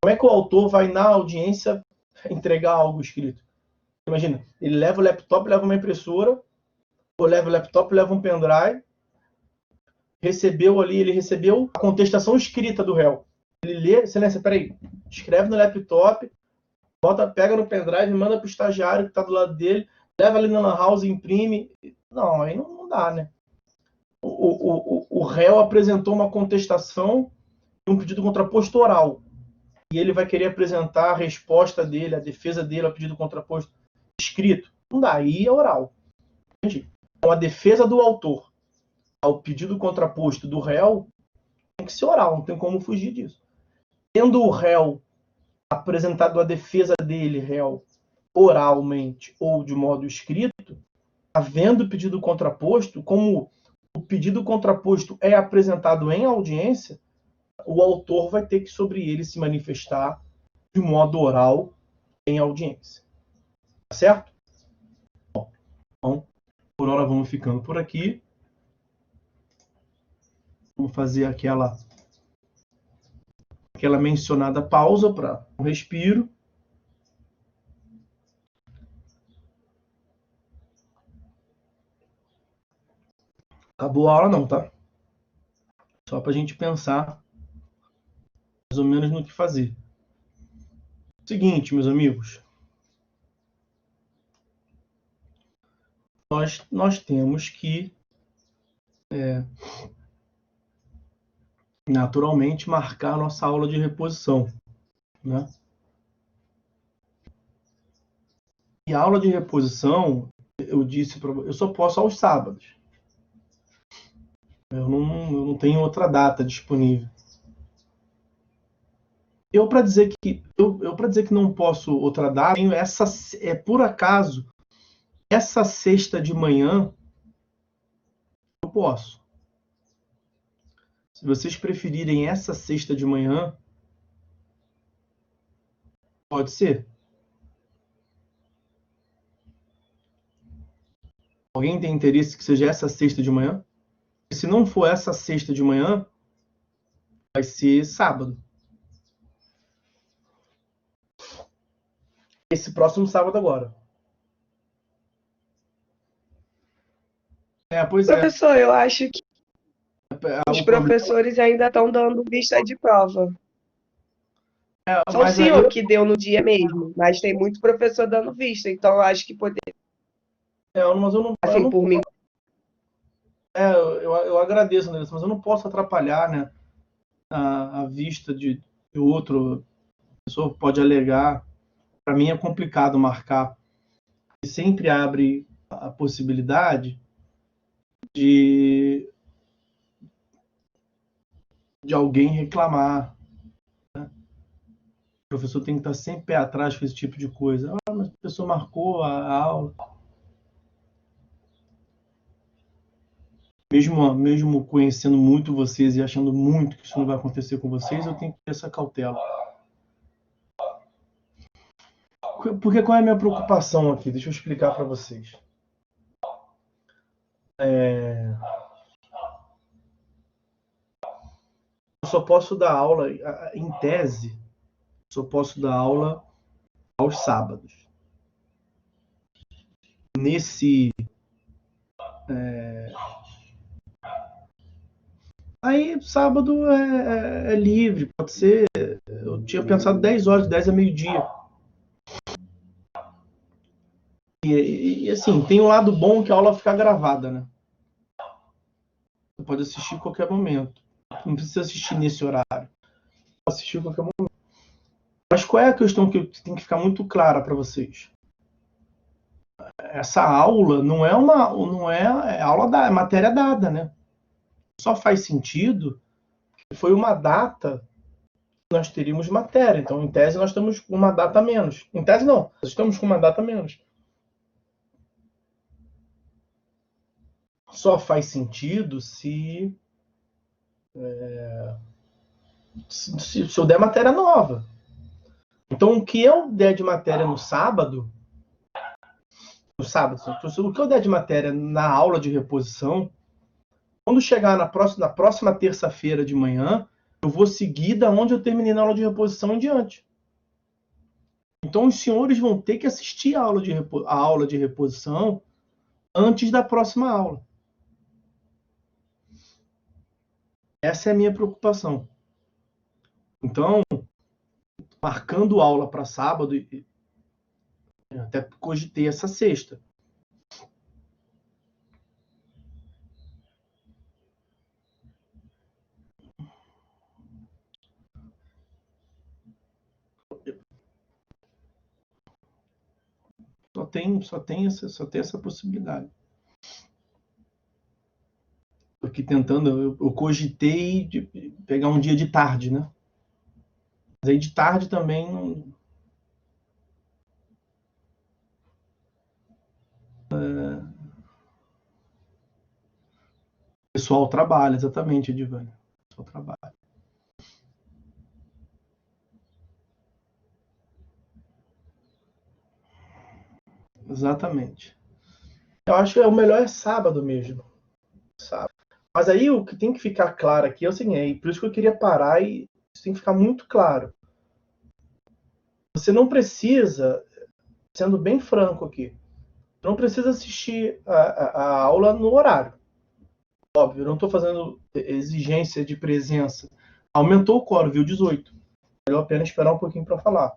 Como é que o autor vai, na audiência, entregar algo escrito? Imagina, ele leva o laptop, leva uma impressora, ou leva o laptop, leva um pendrive, ele recebeu a contestação escrita do réu. Ele lê, você lê, peraí, escreve no laptop, pega no pendrive, manda para o estagiário que está do lado dele, leva ali na lan house, imprime. Não, aí não dá, né? O réu apresentou uma contestação e um pedido contraposto oral. E ele vai querer apresentar a resposta dele, a defesa dele ao pedido contraposto escrito. Não dá, aí é oral. Entendi? Então, a defesa do autor ao pedido contraposto do réu tem que ser oral, não tem como fugir disso. Tendo o réu apresentado a defesa dele, réu, oralmente ou de modo escrito, havendo pedido contraposto, como o pedido contraposto é apresentado em audiência, o autor vai ter que sobre ele se manifestar de modo oral em audiência. Tá certo? Bom, então, por hora vamos ficando por aqui. Vamos fazer aquela mencionada pausa para um respiro. Acabou a aula não, tá? Só para a gente pensar mais ou menos no que fazer. Seguinte, meus amigos. Nós temos que naturalmente marcar a nossa aula de reposição, né? E a aula de reposição, eu disse para você, eu só posso aos sábados. Eu não tenho outra data disponível. Eu para dizer que não posso outra data, tenho essa, por acaso, essa sexta de manhã eu posso. Se vocês preferirem essa sexta de manhã, pode ser. Alguém tem interesse que seja essa sexta de manhã? Se não for essa sexta de manhã, vai ser sábado. Esse próximo sábado agora. Pois é. Professor, eu acho que os O problema professores ainda estão dando vista de prova. Só o mas aí senhor que deu no dia mesmo, mas tem muito professor dando vista, então eu acho que poderia, mas eu não, assim, por mim. eu agradeço, Anderson, mas eu não posso atrapalhar, né, a vista de outro. A pessoa pode alegar. Para mim é complicado marcar. E sempre abre a possibilidade de alguém reclamar. Né? O professor tem que estar sempre pé atrás com esse tipo de coisa. Mas a pessoa marcou a aula. Mesmo conhecendo muito vocês e achando muito que isso não vai acontecer com vocês, eu tenho que ter essa cautela. Porque qual é a minha preocupação aqui? Deixa eu explicar para vocês. Eu só posso dar aula, em tese, só posso dar aula aos sábados. Aí, sábado é livre, pode ser. Eu tinha pensado 10 horas, 10 a meio-dia. E assim, tem um lado bom que a aula fica gravada, né? Você pode assistir em qualquer momento. Não precisa assistir nesse horário. Pode assistir em qualquer momento. Mas qual é a questão que tem que ficar muito clara para vocês? Essa aula não é aula da matéria dada, né? Só faz sentido que foi uma data que nós teríamos matéria. Então, em tese, nós estamos com uma data a menos. Em tese, não. Nós estamos com uma data a menos. Só faz sentido se eu der matéria nova. Então, o que eu der de matéria no sábado, o que eu der de matéria na aula de reposição, quando chegar na próxima terça-feira de manhã, eu vou seguir da onde eu terminei na aula de reposição em diante. Então, os senhores vão ter que assistir a aula de reposição antes da próxima aula. Essa é a minha preocupação. Então, marcando aula para sábado, até cogitei essa sexta. Só tem essa possibilidade. Tô aqui tentando, eu cogitei de pegar um dia de tarde, né? Mas aí de tarde também não. O pessoal trabalha, exatamente, Edivânia. O pessoal trabalha. Exatamente. Eu acho que o melhor é sábado mesmo. Sábado. Mas aí o que tem que ficar claro aqui é o seguinte, por isso que eu queria parar e isso tem que ficar muito claro. Você não precisa, sendo bem franco aqui, não precisa assistir a aula no horário. Óbvio, eu não estou fazendo exigência de presença. Aumentou o quórum, viu? 18. Valeu a pena esperar um pouquinho para falar.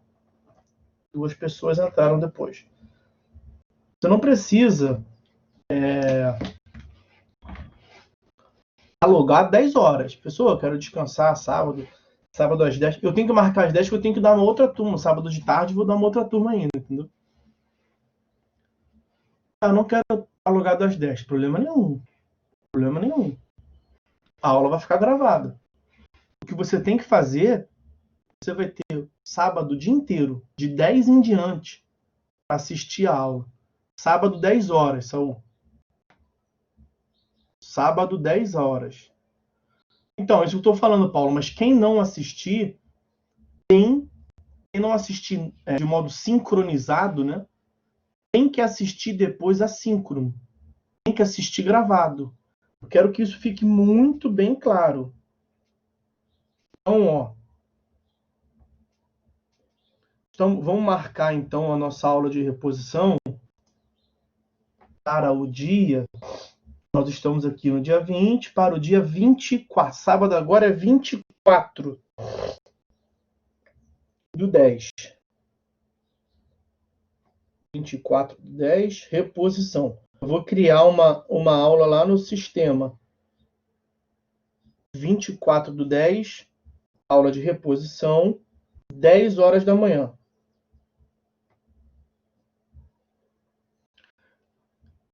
2 pessoas entraram depois. Você não precisa alugar 10 horas. Pessoa, eu quero descansar sábado às 10. Eu tenho que marcar às 10 porque eu tenho que dar uma outra turma. Sábado de tarde vou dar uma outra turma ainda, entendeu? Eu não quero alugar das 10. Problema nenhum. Problema nenhum. A aula vai ficar gravada. O que você tem que fazer, você vai ter sábado o dia inteiro, de 10 em diante, para assistir a aula. Sábado, 10 horas, Saul. Sábado, 10 horas. Então, isso que eu estou falando, Paulo, mas quem não assistir, quem não assistir de modo sincronizado, né? Tem que assistir depois assíncrono. Tem que assistir gravado. Eu quero que isso fique muito bem claro. Então, então, vamos marcar então a nossa aula de reposição para o dia. Nós estamos aqui no dia 20 para o dia 24. Sábado agora é 24 do 10. 24 do 10, reposição. Eu vou criar uma aula lá no sistema. 24 do 10, aula de reposição, 10 horas da manhã.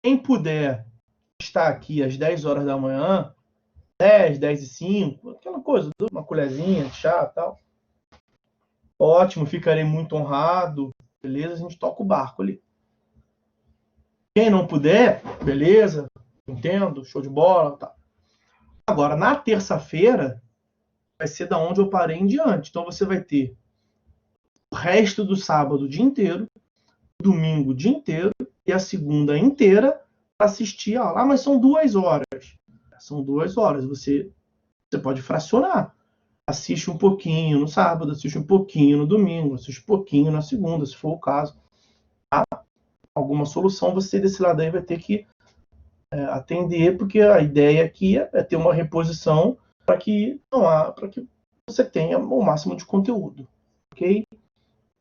Quem puder estar aqui às 10 horas da manhã, 10, 10 e 5, aquela coisa, uma colherzinha de chá e tal. Ótimo, ficarei muito honrado. Beleza? A gente toca o barco ali. Quem não puder, beleza, entendo, show de bola. Tá. Agora, na terça-feira, vai ser da onde eu parei em diante. Então, você vai ter o resto do sábado o dia inteiro, domingo o dia inteiro e a segunda inteira para assistir a aula. Ah, mas são 2 horas. São 2 horas. Você pode fracionar. Assiste um pouquinho no sábado, assiste um pouquinho no domingo, assiste um pouquinho na segunda, se for o caso. Tá? Alguma solução você desse lado aí vai ter que atender, porque a ideia aqui é ter uma reposição para que você tenha o máximo de conteúdo. Ok?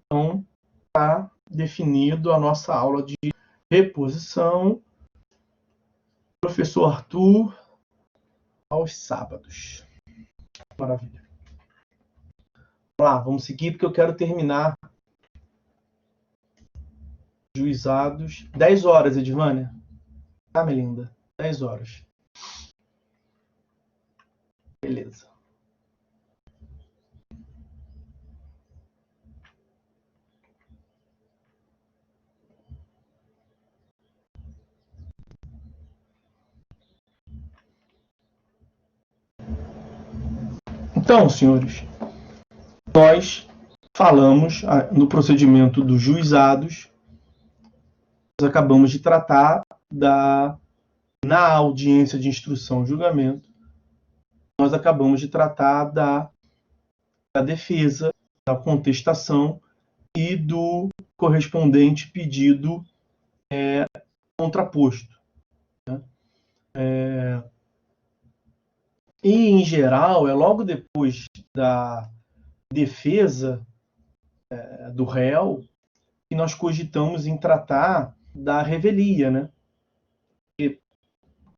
Então, está definido a nossa aula de reposição. Professor Arthur, aos sábados. Maravilha. Vamos lá, vamos seguir, porque eu quero terminar. Juizados. 10 horas, Edvânia. Tá, Melinda? 10 horas. Beleza. Então, senhores, nós falamos no procedimento dos juizados, nós acabamos de tratar na audiência de instrução e julgamento, nós acabamos de tratar da defesa, da contestação e do correspondente pedido contraposto. Né? E, em geral, é logo depois da defesa do réu que nós cogitamos em tratar da revelia, né? E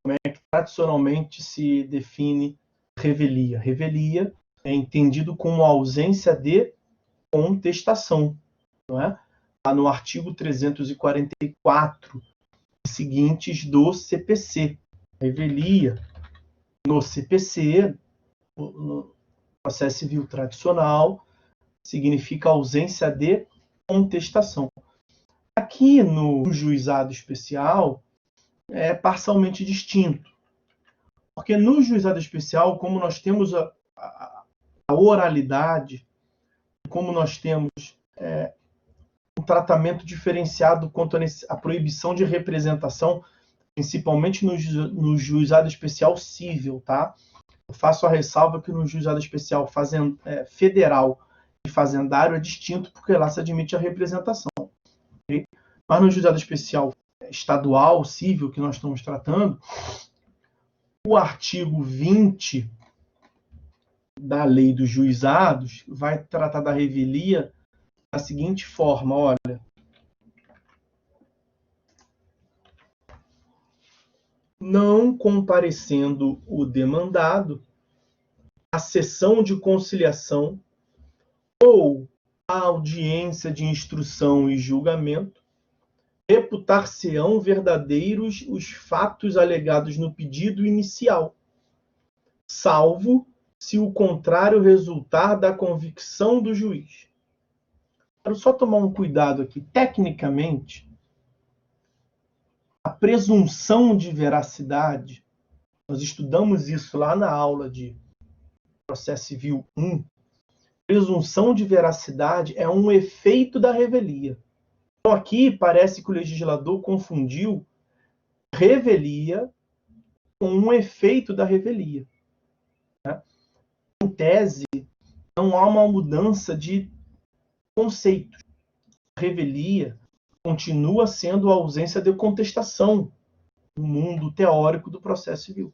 como é que tradicionalmente se define revelia? Revelia é entendido como ausência de contestação, não é? Lá no artigo 344 seguintes do CPC. Revelia no CPC, no processo civil tradicional, significa ausência de contestação. Aqui no juizado especial é parcialmente distinto, porque no juizado especial, como nós temos a oralidade, como nós temos um tratamento diferenciado quanto à proibição de representação, principalmente no juizado especial civil, tá? Eu faço a ressalva que no juizado especial federal e fazendário é distinto, porque lá se admite a representação. Okay? Mas no juizado especial estadual, civil, que nós estamos tratando, o artigo 20 da Lei dos Juizados vai tratar da revelia da seguinte forma, olha. Não comparecendo o demandado à sessão de conciliação ou à audiência de instrução e julgamento, reputar-se-ão verdadeiros os fatos alegados no pedido inicial, salvo se o contrário resultar da convicção do juiz. Quero só tomar um cuidado aqui. Tecnicamente, a presunção de veracidade, nós estudamos isso lá na aula de Processo Civil 1, presunção de veracidade é um efeito da revelia. Então aqui parece que o legislador confundiu revelia com um efeito da revelia. Em tese, não há uma mudança de conceitos. A revelia continua sendo a ausência de contestação no mundo teórico do processo civil.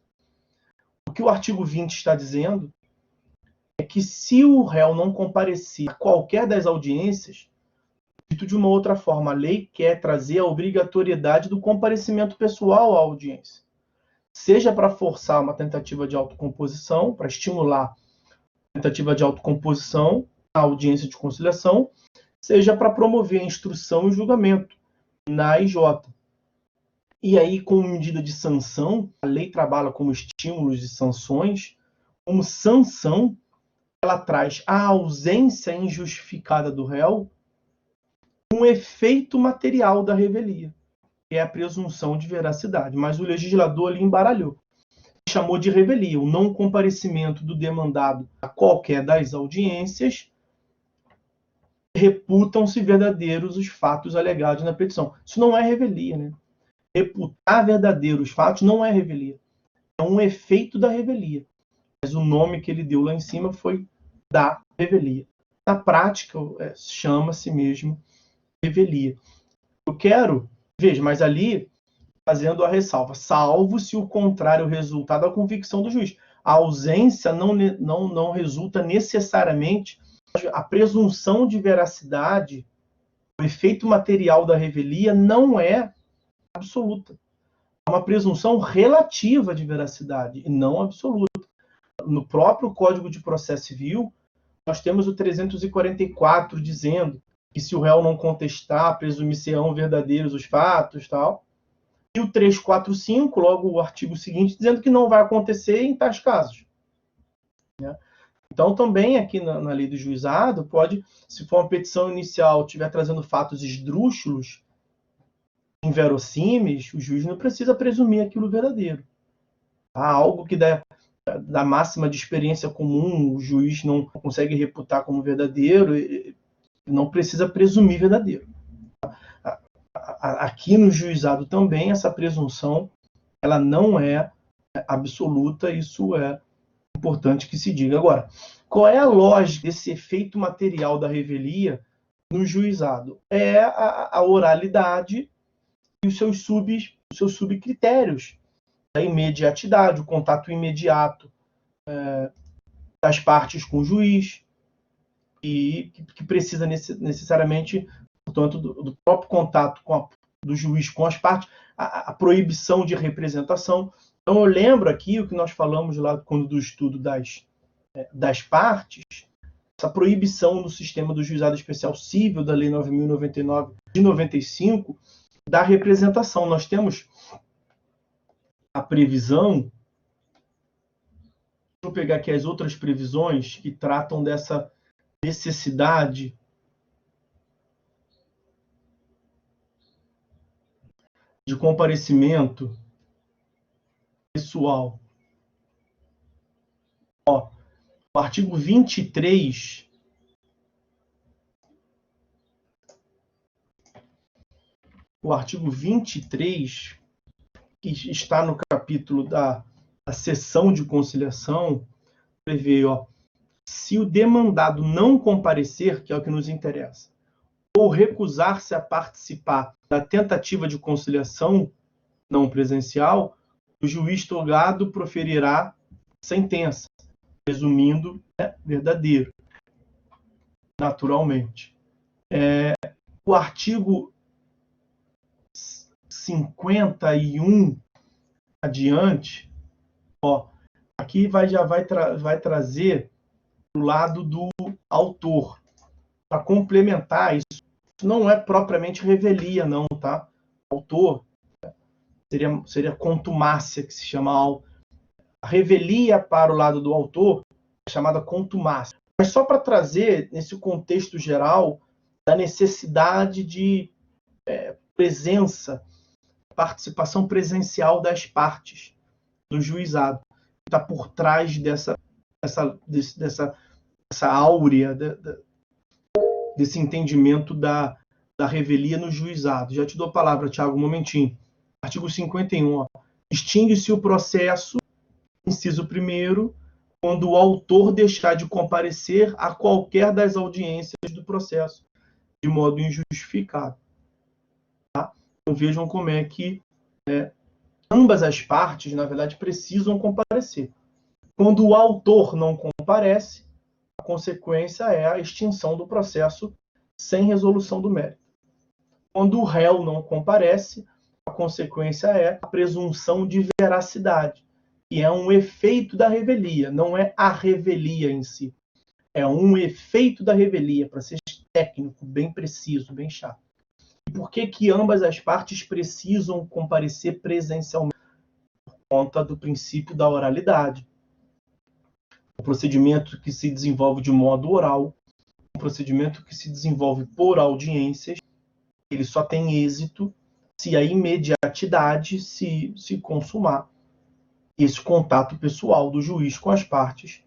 O que o artigo 20 está dizendo é que se o réu não comparecer a qualquer das audiências, dito de uma outra forma, a lei quer trazer a obrigatoriedade do comparecimento pessoal à audiência. Seja para forçar uma tentativa de autocomposição, para estimular a tentativa de autocomposição, a audiência de conciliação, seja para promover a instrução e o julgamento na IJ. E aí, como medida de sanção, a lei trabalha como estímulos e sanções. Como sanção, ela traz a ausência injustificada do réu, um efeito material da revelia, que é a presunção de veracidade. Mas o legislador ali embaralhou. Chamou de revelia, o não comparecimento do demandado a qualquer das audiências, reputam-se verdadeiros os fatos alegados na petição. Isso não é revelia, né? Reputar verdadeiros fatos não é revelia. É um efeito da revelia. Mas o nome que ele deu lá em cima foi da revelia. Na prática, chama-se mesmo revelia. Eu quero, veja, mas ali, fazendo a ressalva, salvo se o contrário resultar da convicção do juiz. A ausência não resulta necessariamente a presunção de veracidade, o efeito material da revelia não é absoluta. É uma presunção relativa de veracidade e não absoluta. No próprio Código de Processo Civil, nós temos o 344 dizendo que se o réu não contestar, presumir-se-ão verdadeiros os fatos, tal. E o 345, logo o artigo seguinte, dizendo que não vai acontecer em tais casos. Então, também aqui na lei do juizado, pode, se for uma petição inicial, estiver trazendo fatos esdrúxulos, inverossímeis, o juiz não precisa presumir aquilo verdadeiro. Há algo que da máxima de experiência comum, o juiz não consegue reputar como verdadeiro, não precisa presumir verdadeiro. Aqui no juizado também, essa presunção ela não é absoluta, isso é importante que se diga. Agora, qual é a lógica desse efeito material da revelia no juizado? É a oralidade e os seus subcritérios. A imediatidade, o contato imediato das partes com o juiz, e que precisa necessariamente, portanto, do próprio contato do juiz com as partes, a proibição de representação. Então, eu lembro aqui o que nós falamos lá quando do estudo das partes, essa proibição no sistema do juizado especial civil da Lei 9.099 de 95 da representação. Nós temos a previsão, deixa eu pegar aqui as outras previsões que tratam dessa necessidade de comparecimento pessoal. O artigo 23 que está no capítulo da sessão de conciliação, prevê, se o demandado não comparecer, que é o que nos interessa, ou recusar-se a participar da tentativa de conciliação não presencial, o juiz togado proferirá sentença, presumindo verdadeiro, naturalmente. O artigo 51 adiante, aqui já vai trazer o lado do autor, para complementar isso. Não é propriamente revelia, não, tá? Autor seria contumácia, que se chama a revelia para o lado do autor, chamada contumácia. Mas só para trazer, nesse contexto geral, da necessidade de presença, participação presencial das partes do juizado, que está por trás dessa áurea, desse entendimento da revelia no juizado. Já te dou a palavra, Tiago, um momentinho. Artigo 51. Extingue-se o processo, inciso 1º, quando o autor deixar de comparecer a qualquer das audiências do processo, de modo injustificado. Tá? Então vejam como é que ambas as partes, na verdade, precisam comparecer. Quando o autor não comparece, a consequência é a extinção do processo sem resolução do mérito. Quando o réu não comparece, a consequência é a presunção de veracidade, que é um efeito da revelia, não é a revelia em si. É um efeito da revelia, para ser técnico, bem preciso, bem chato. E por que ambas as partes precisam comparecer presencialmente? Por conta do princípio da oralidade. O procedimento que se desenvolve de modo oral, um procedimento que se desenvolve por audiências, ele só tem êxito se a imediatidade se consumar. Esse contato pessoal do juiz com as partes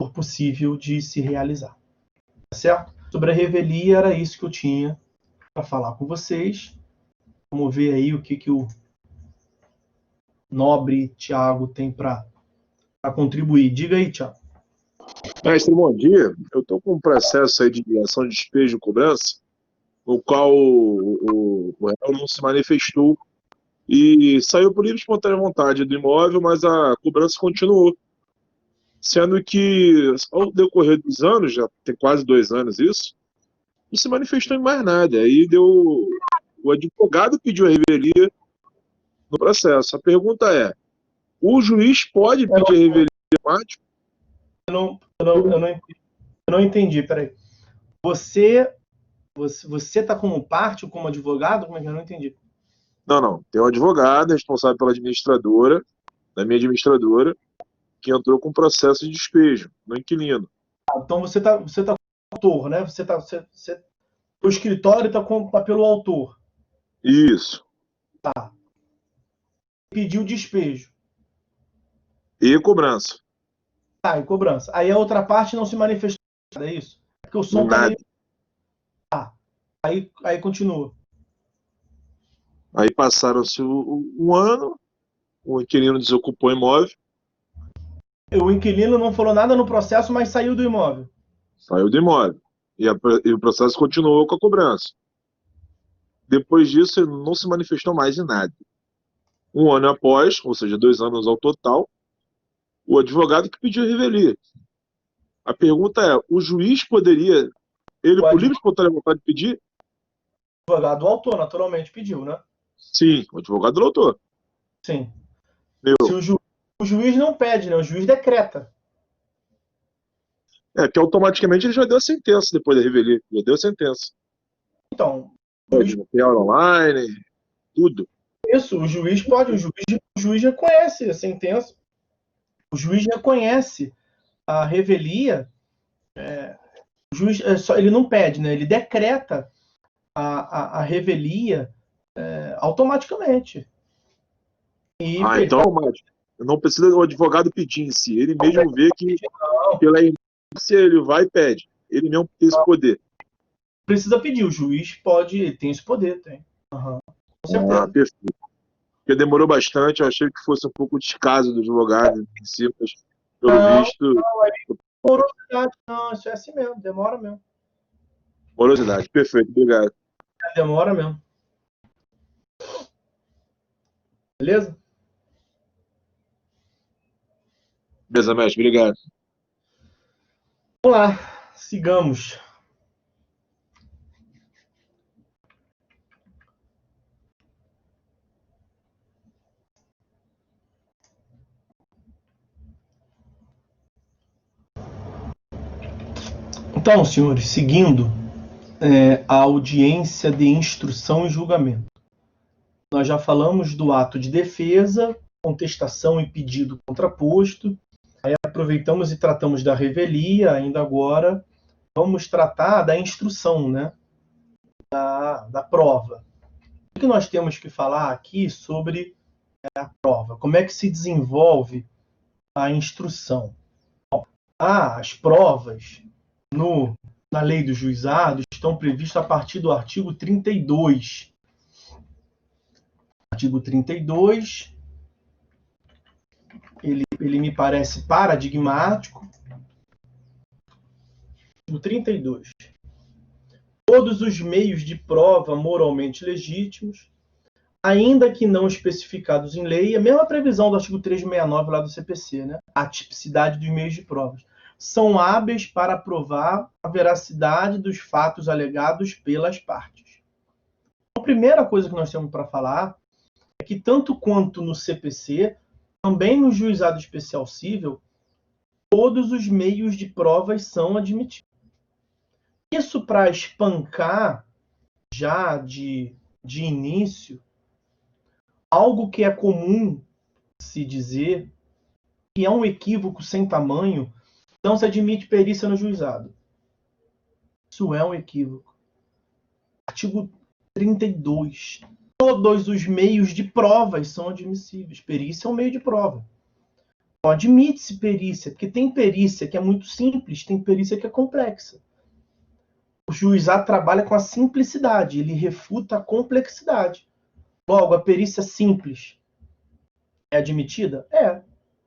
for possível de se realizar. Tá certo? Sobre a revelia, era isso que eu tinha para falar com vocês. Vamos ver aí o que o nobre Tiago tem para contribuir. Diga aí, Tiago. Mestre, bom dia. Eu estou com um processo aí de ação de despejo e cobrança, no qual o réu não se manifestou e saiu por livre e espontânea vontade do imóvel, mas a cobrança continuou. Sendo que, ao decorrer dos anos, já tem quase 2 anos isso, não se manifestou em mais nada. Aí o advogado pediu a revelia no processo. A pergunta é, o juiz pode pedir a revelia automática? Eu não entendi, peraí. Você está como parte ou como advogado? Como é que eu não entendi? Não. Tem um advogado responsável pela administradora, da minha administradora, que entrou com processo de despejo no inquilino. Então você tá com o autor, né? O escritório está pelo autor. Isso. Tá. Pediu despejo. E cobrança. Tá, e cobrança. Aí a outra parte não se manifestou, é isso? Porque o som tá meio... Tá. Aí continua. Aí passaram-se um ano, o inquilino desocupou o imóvel. O inquilino não falou nada no processo, mas saiu do imóvel. Saiu do imóvel. E o processo continuou com a cobrança. Depois disso, ele não se manifestou mais em nada. Um ano após, ou seja, 2 anos ao total, o advogado que pediu a revelia. A pergunta é, o juiz poderia, ele por livre e espontânea vontade, pedir? O advogado do autor, naturalmente, pediu, né? Sim, o advogado do autor. Sim. Se o juiz não pede, né? O juiz decreta. Que automaticamente ele já deu a sentença depois da revelia. Já deu a sentença. Então, Tem aula online, tudo. Isso, o juiz pode, o juiz reconhece a sentença, o juiz reconhece a revelia, o juiz ele não pede, né? Ele decreta a revelia automaticamente. Então não precisa o advogado pedir em si, ele mesmo vê que pela inércia ele vai e pede, ele mesmo tem esse poder. Precisa pedir, o juiz pode, ele tem esse poder, tem. Com certeza. Perfeito. Porque demorou bastante, eu achei que fosse um pouco descaso do advogado em si, mas pelo visto... Morosidade, não, isso é assim mesmo, demora mesmo. Morosidade, perfeito, obrigado. Demora mesmo. Beleza? Beleza, mestre, obrigado. Vamos lá, sigamos. Então, senhores, seguindo a audiência de instrução e julgamento. Nós já falamos do ato de defesa, contestação e pedido contraposto, Aí aproveitamos e tratamos da revelia, ainda agora vamos tratar da instrução, né? Da prova. O que nós temos que falar aqui sobre a prova? Como é que se desenvolve a instrução? As provas na lei dos juizados estão previstas a partir do artigo 32. Artigo 32, ele me parece paradigmático. Artigo 32. Todos os meios de prova moralmente legítimos, ainda que não especificados em lei, a mesma previsão do artigo 369 lá do CPC, né? A tipicidade dos meios de provas, são hábeis para provar a veracidade dos fatos alegados pelas partes. A primeira coisa que nós temos para falar é que, tanto quanto no CPC, também no juizado especial civil, todos os meios de provas são admitidos. Isso para espancar, já de início, algo que é comum se dizer, que é um equívoco sem tamanho, não se admite perícia no juizado. Isso é um equívoco. Artigo 32. Todos os meios de provas são admissíveis. Perícia é um meio de prova. Então, admite-se perícia, porque tem perícia que é muito simples, tem perícia que é complexa. O juizado trabalha com a simplicidade, ele refuta a complexidade. Logo, a perícia simples é admitida? É.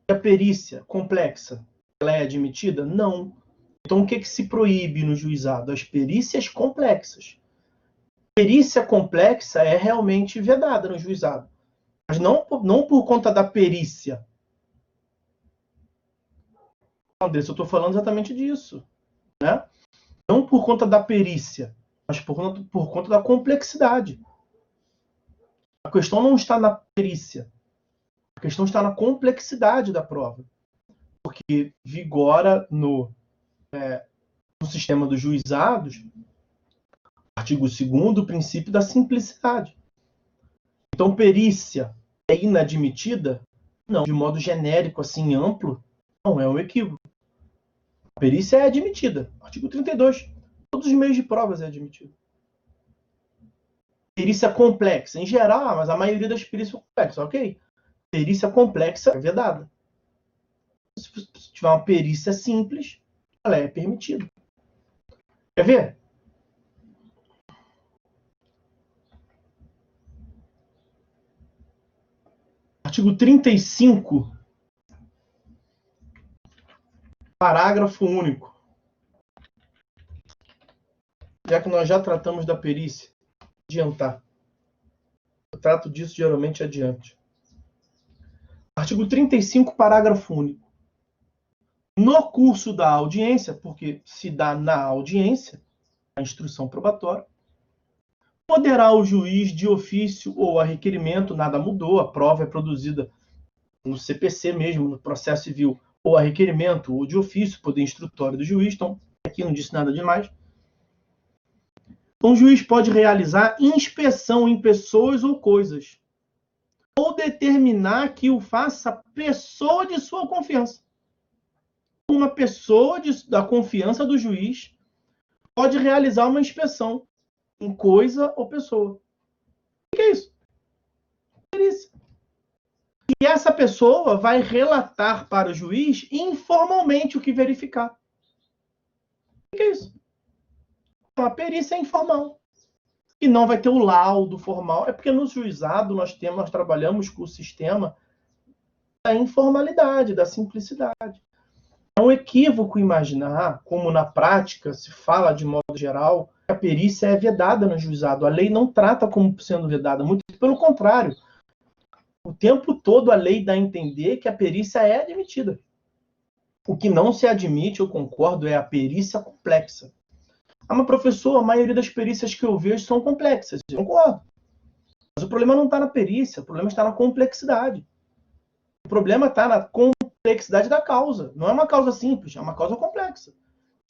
E a perícia complexa, ela é admitida? Não. Então, o que se proíbe no juizado? As perícias complexas. Perícia complexa é realmente vedada no juizado, mas não por conta da perícia. Andressa, eu estou falando exatamente disso, né? Não por conta da perícia, mas por conta da complexidade. A questão não está na perícia, a questão está na complexidade da prova, porque vigora no sistema dos juizados, artigo 2º, o princípio da simplicidade. Então, perícia é inadmitida? Não, de modo genérico, assim, amplo, não é um equívoco. A perícia é admitida. Artigo 32. Todos os meios de provas é admitido. Perícia complexa. Em geral, mas a maioria das perícias são complexas, ok? Perícia complexa é vedada. Se tiver uma perícia simples, ela é permitida. Quer ver? Artigo 35, parágrafo único. Já que nós já tratamos da perícia, adiantar. Eu trato disso geralmente adiante. Artigo 35, parágrafo único. No curso da audiência, porque se dá na audiência, a instrução probatória, poderá o juiz, de ofício ou a requerimento, nada mudou, a prova é produzida no CPC mesmo, no processo civil, ou a requerimento, ou de ofício, poder instrutório do juiz, então aqui não disse nada demais. Então, o juiz pode realizar inspeção em pessoas ou coisas, ou determinar que o faça pessoa de sua confiança. Uma pessoa da confiança do juiz pode realizar uma inspeção em coisa ou pessoa. O que é isso? Perícia. E essa pessoa vai relatar para o juiz informalmente o que verificar. O que é isso? Uma perícia é informal. E não vai ter o laudo formal. É porque no juizado nós trabalhamos com o sistema da informalidade, da simplicidade. É um equívoco imaginar, como na prática se fala de modo geral, que a perícia é vedada no juizado. A lei não trata como sendo vedada, muito pelo contrário. O tempo todo a lei dá a entender que a perícia é admitida. O que não se admite, eu concordo, é a perícia complexa. Mas, professor, a maioria das perícias que eu vejo são complexas. Eu concordo. Mas o problema não está na perícia, o problema está na complexidade. O problema está na complexidade da causa. Não é uma causa simples, é uma causa complexa.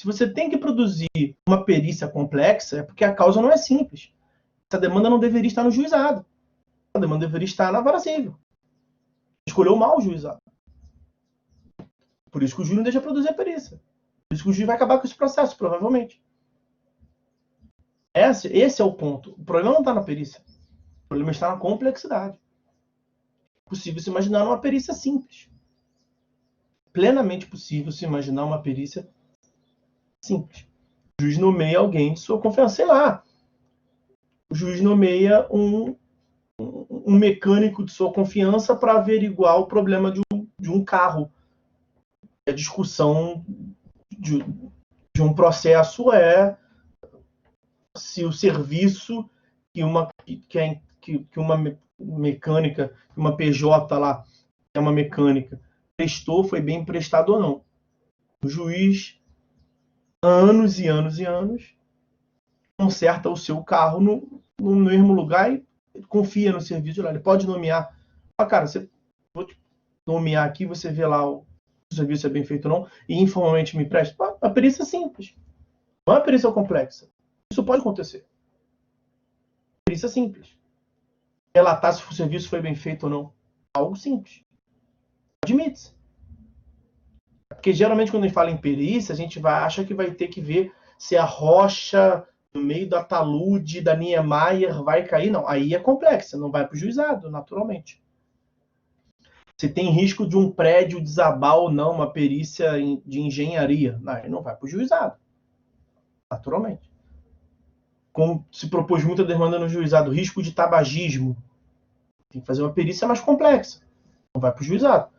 Se você tem que produzir uma perícia complexa, é porque a causa não é simples. Essa demanda não deveria estar no juizado. A demanda deveria estar na vara civil. Escolheu mal o juizado. Por isso que o juiz não deixa produzir a perícia. Por isso que o juiz vai acabar com esse processo, provavelmente. Esse é o ponto. O problema não está na perícia. O problema está na complexidade. É possível se imaginar uma perícia simples. Plenamente possível se imaginar uma perícia simples. O juiz nomeia alguém de sua confiança. Sei lá. O juiz nomeia um mecânico de sua confiança para averiguar o problema de um carro. A discussão de um processo é se o serviço que uma mecânica, uma PJ lá, que é uma mecânica, prestou, foi bem prestado ou não. O juiz, anos e anos e anos, conserta o seu carro no mesmo lugar e confia no serviço lá. Ele pode nomear. Cara, vou te nomear aqui, você vê lá o serviço é bem feito ou não, e informalmente me presta. A perícia é simples. Não é uma perícia complexa. Isso pode acontecer. Perícia é simples. Relatar se o serviço foi bem feito ou não. Algo simples. Admite-se. Porque geralmente quando a gente fala em perícia, a gente acha que vai ter que ver se a rocha no meio da talude da Niemeyer vai cair. Não, aí é complexa, não vai para o juizado, naturalmente. Se tem risco de um prédio desabar ou não, uma perícia de engenharia, aí não vai para o juizado, naturalmente. Como se propôs muita demanda no juizado, risco de tabagismo, tem que fazer uma perícia mais complexa, não vai para o juizado.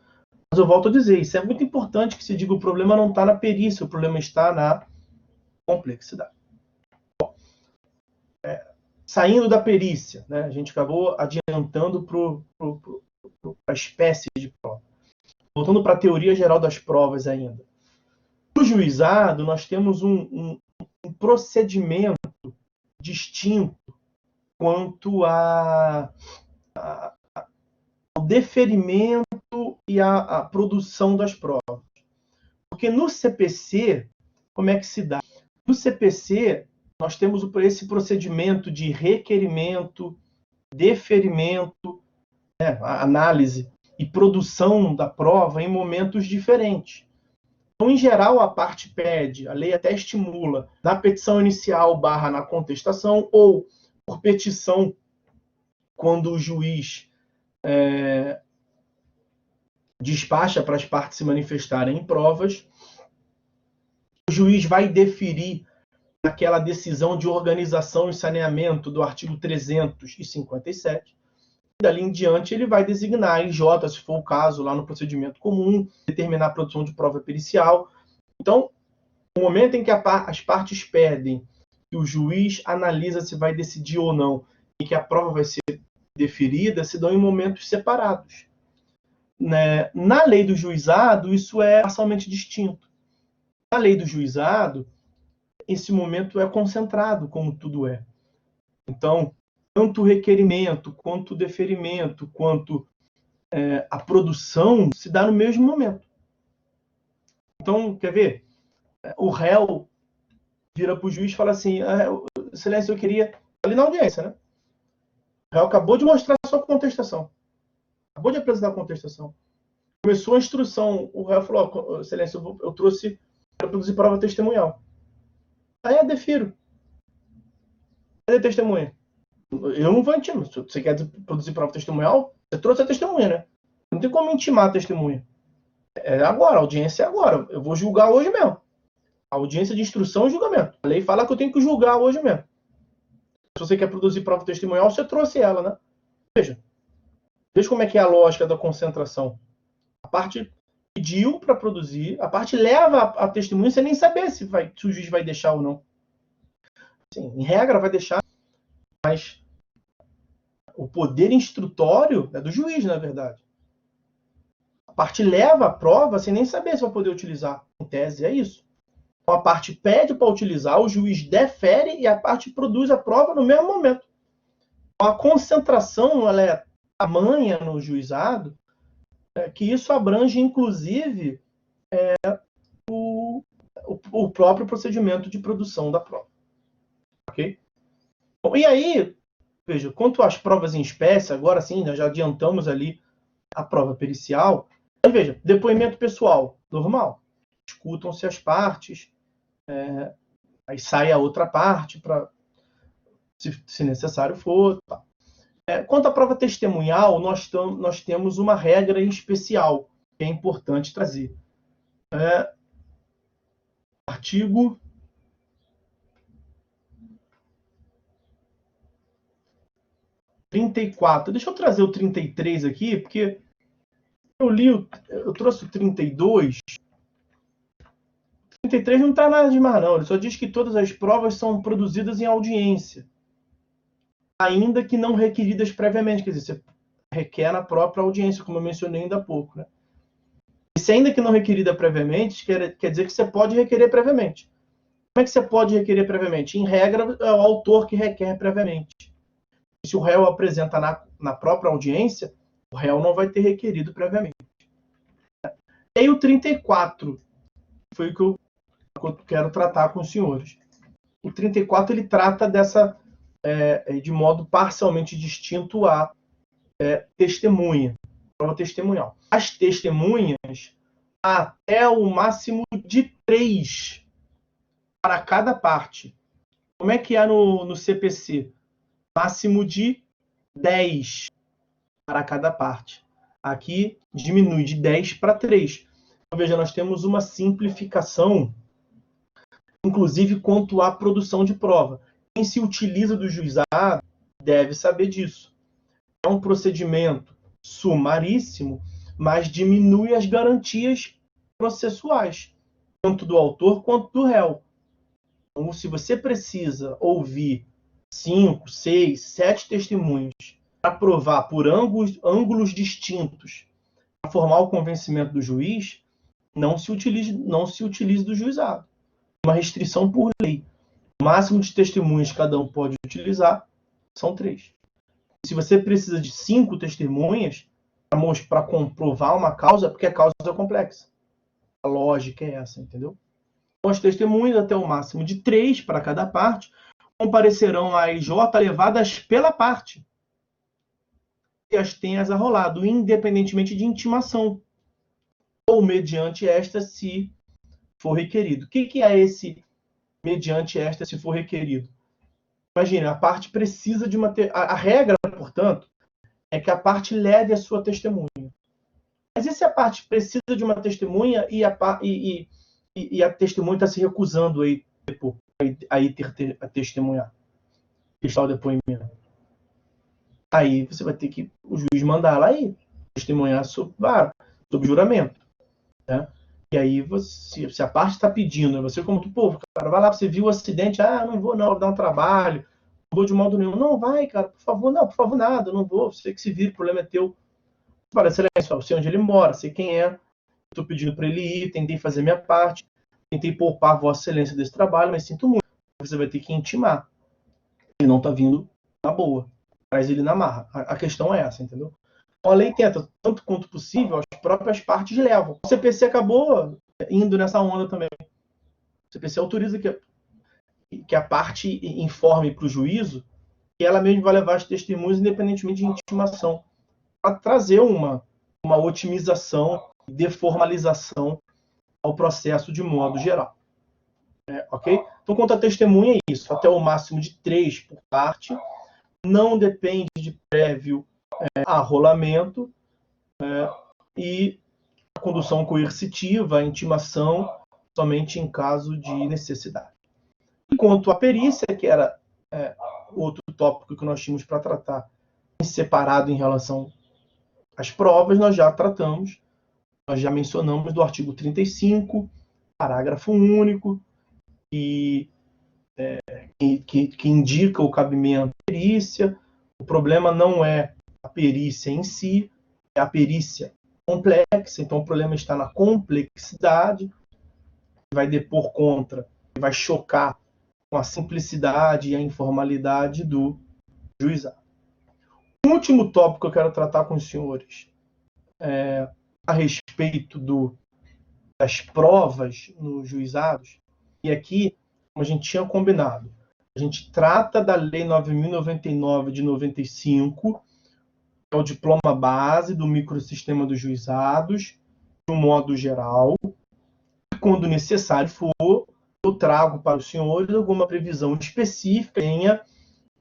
Mas eu volto a dizer, isso é muito importante que se diga, o problema não está na perícia, o problema está na complexidade. Bom, saindo da perícia, né, a gente acabou adiantando para a espécie de prova. Voltando para a teoria geral das provas ainda. No juizado, nós temos um procedimento distinto quanto ao deferimento e à produção das provas. Porque no CPC, como é que se dá? No CPC, nós temos esse procedimento de requerimento, deferimento, análise e produção da prova em momentos diferentes. Então, em geral, a parte pede, a lei até estimula, na petição inicial / na contestação, ou por petição, quando o juiz despacha para as partes se manifestarem em provas, o juiz vai deferir aquela decisão de organização e saneamento do artigo 357. Dali em diante, ele vai designar a IJ, se for o caso, lá no procedimento comum, determinar a produção de prova pericial. Então, no momento em que as partes pedem que o juiz analisa se vai decidir ou não e que a prova vai ser deferida, se dão em momentos separados. Né? Na lei do juizado, isso é parcialmente distinto. Na lei do juizado, esse momento é concentrado, como tudo é. Então, tanto o requerimento, quanto o deferimento, quanto a produção se dá no mesmo momento. Então, quer ver? O réu vira para o juiz e fala assim, excelência, eu queria... Ali na audiência, né? O réu acabou de mostrar a sua contestação. Acabou de apresentar a contestação. Começou a instrução. O réu falou, excelência, eu trouxe para produzir prova testemunhal. Aí eu defiro. Cadê a testemunha? Eu não vou intimar. Se você quer produzir prova testemunhal, você trouxe a testemunha, né? Não tem como intimar a testemunha. É agora, a audiência é agora. Eu vou julgar hoje mesmo. A audiência de instrução e julgamento. A lei fala que eu tenho que julgar hoje mesmo. Se você quer produzir prova testemunhal, você trouxe ela, né? Veja como é que é a lógica da concentração. A parte pediu para produzir, a parte leva a testemunha sem nem saber se o juiz vai deixar ou não. Sim, em regra vai deixar, mas o poder instrutório é do juiz, na verdade. A parte leva a prova sem nem saber se vai poder utilizar. Em tese, é isso. Então, a parte pede para utilizar, o juiz defere e a parte produz a prova no mesmo momento. A concentração ela é tamanha no juizado que isso abrange, inclusive, o próprio procedimento de produção da prova. Ok? Bom, e aí, veja, quanto às provas em espécie, agora sim, nós já adiantamos ali a prova pericial. Mas veja, depoimento pessoal. normal. Escutam-se as partes, aí sai a outra parte, para, se necessário for. Tá. Quanto à prova testemunhal, nós temos uma regra em especial, que é importante trazer. Artigo 34. Deixa eu trazer o 33 aqui, porque eu trouxe o 32. O 33 não está nada demais, não. Ele só diz que todas as provas são produzidas em audiência, ainda que não requeridas previamente. Quer dizer, você requer na própria audiência, como eu mencionei ainda há pouco. Né? E se ainda que não requerida previamente, quer dizer que você pode requerer previamente. Como é que você pode requerer previamente? Em regra, é o autor que requer previamente. Se o réu apresenta na própria audiência, o réu não vai ter requerido previamente. E aí o 34 foi o que eu quero tratar com os senhores. O 34 ele trata dessa, de modo parcialmente distinto a testemunha, prova testemunhal. As testemunhas, até o máximo de 3 para cada parte. Como é que é no CPC? Máximo de 10 para cada parte. Aqui diminui de 10 para 3. Então, veja, nós temos uma simplificação, inclusive quanto à produção de prova. Quem se utiliza do juizado deve saber disso. É um procedimento sumaríssimo, mas diminui as garantias processuais, tanto do autor quanto do réu. Então, se você precisa ouvir 5, 6, 7 testemunhas para provar por ângulos distintos, para formar o convencimento do juiz, não se utilize do juizado. Uma restrição por lei. O máximo de testemunhas que cada um pode utilizar são 3. Se você precisa de 5 testemunhas para comprovar uma causa, porque a causa é complexa. A lógica é essa, entendeu? Então, as testemunhas, até o máximo de 3 para cada parte, comparecerão à IJ levadas pela parte que as tenhas arrolado, independentemente de intimação, ou mediante esta, se for requerido. O que é esse mediante esta, se for requerido? Imagina, a parte precisa de uma... A regra, portanto, é que a parte leve a sua testemunha. Mas e se a parte precisa de uma testemunha e a testemunha está se recusando a testemunhar? Prestar o depoimento. Aí você vai ter que o juiz mandar lá e testemunhar sob juramento. Né? E aí, se a parte está pedindo, você como tu, pô, cara, vai lá, você viu o acidente, não vou não, vou dar um trabalho, não vou de modo nenhum. Não, vai, cara, por favor, nada, não vou, você que se vira, o problema é teu. Fala, excelência, eu sei onde ele mora, sei quem é, estou pedindo para ele ir, tentei fazer minha parte, tentei poupar vossa excelência desse trabalho, mas sinto muito, você vai ter que intimar. Ele não está vindo na boa, traz ele na marra. A questão é essa, entendeu? A lei tenta, tanto quanto possível, as próprias partes levam. O CPC acabou indo nessa onda também. O CPC autoriza que a parte informe para o juízo que ela mesma vai levar as testemunhas independentemente de intimação, para trazer uma otimização, deformalização ao processo de modo geral. Ok? Então, quanto à testemunha, é isso. Até o máximo de 3 por parte. Não depende de prévio arrolamento e a condução coercitiva, a intimação, somente em caso de necessidade. Quanto à perícia, que era outro tópico que nós tínhamos para tratar, separado em relação às provas, nós já tratamos, nós já mencionamos do artigo 35, parágrafo único, que indica o cabimento da perícia. O problema não é a perícia em si, é a perícia complexa, então o problema está na complexidade, vai depor contra, vai chocar com a simplicidade e a informalidade do juizado. O último tópico que eu quero tratar com os senhores é a respeito das provas nos juizados, e aqui, como a gente tinha combinado, a gente trata da Lei 9.099 de 95, que é o diploma base do microsistema dos juizados, de um modo geral, quando necessário for, eu trago para os senhores alguma previsão específica tenha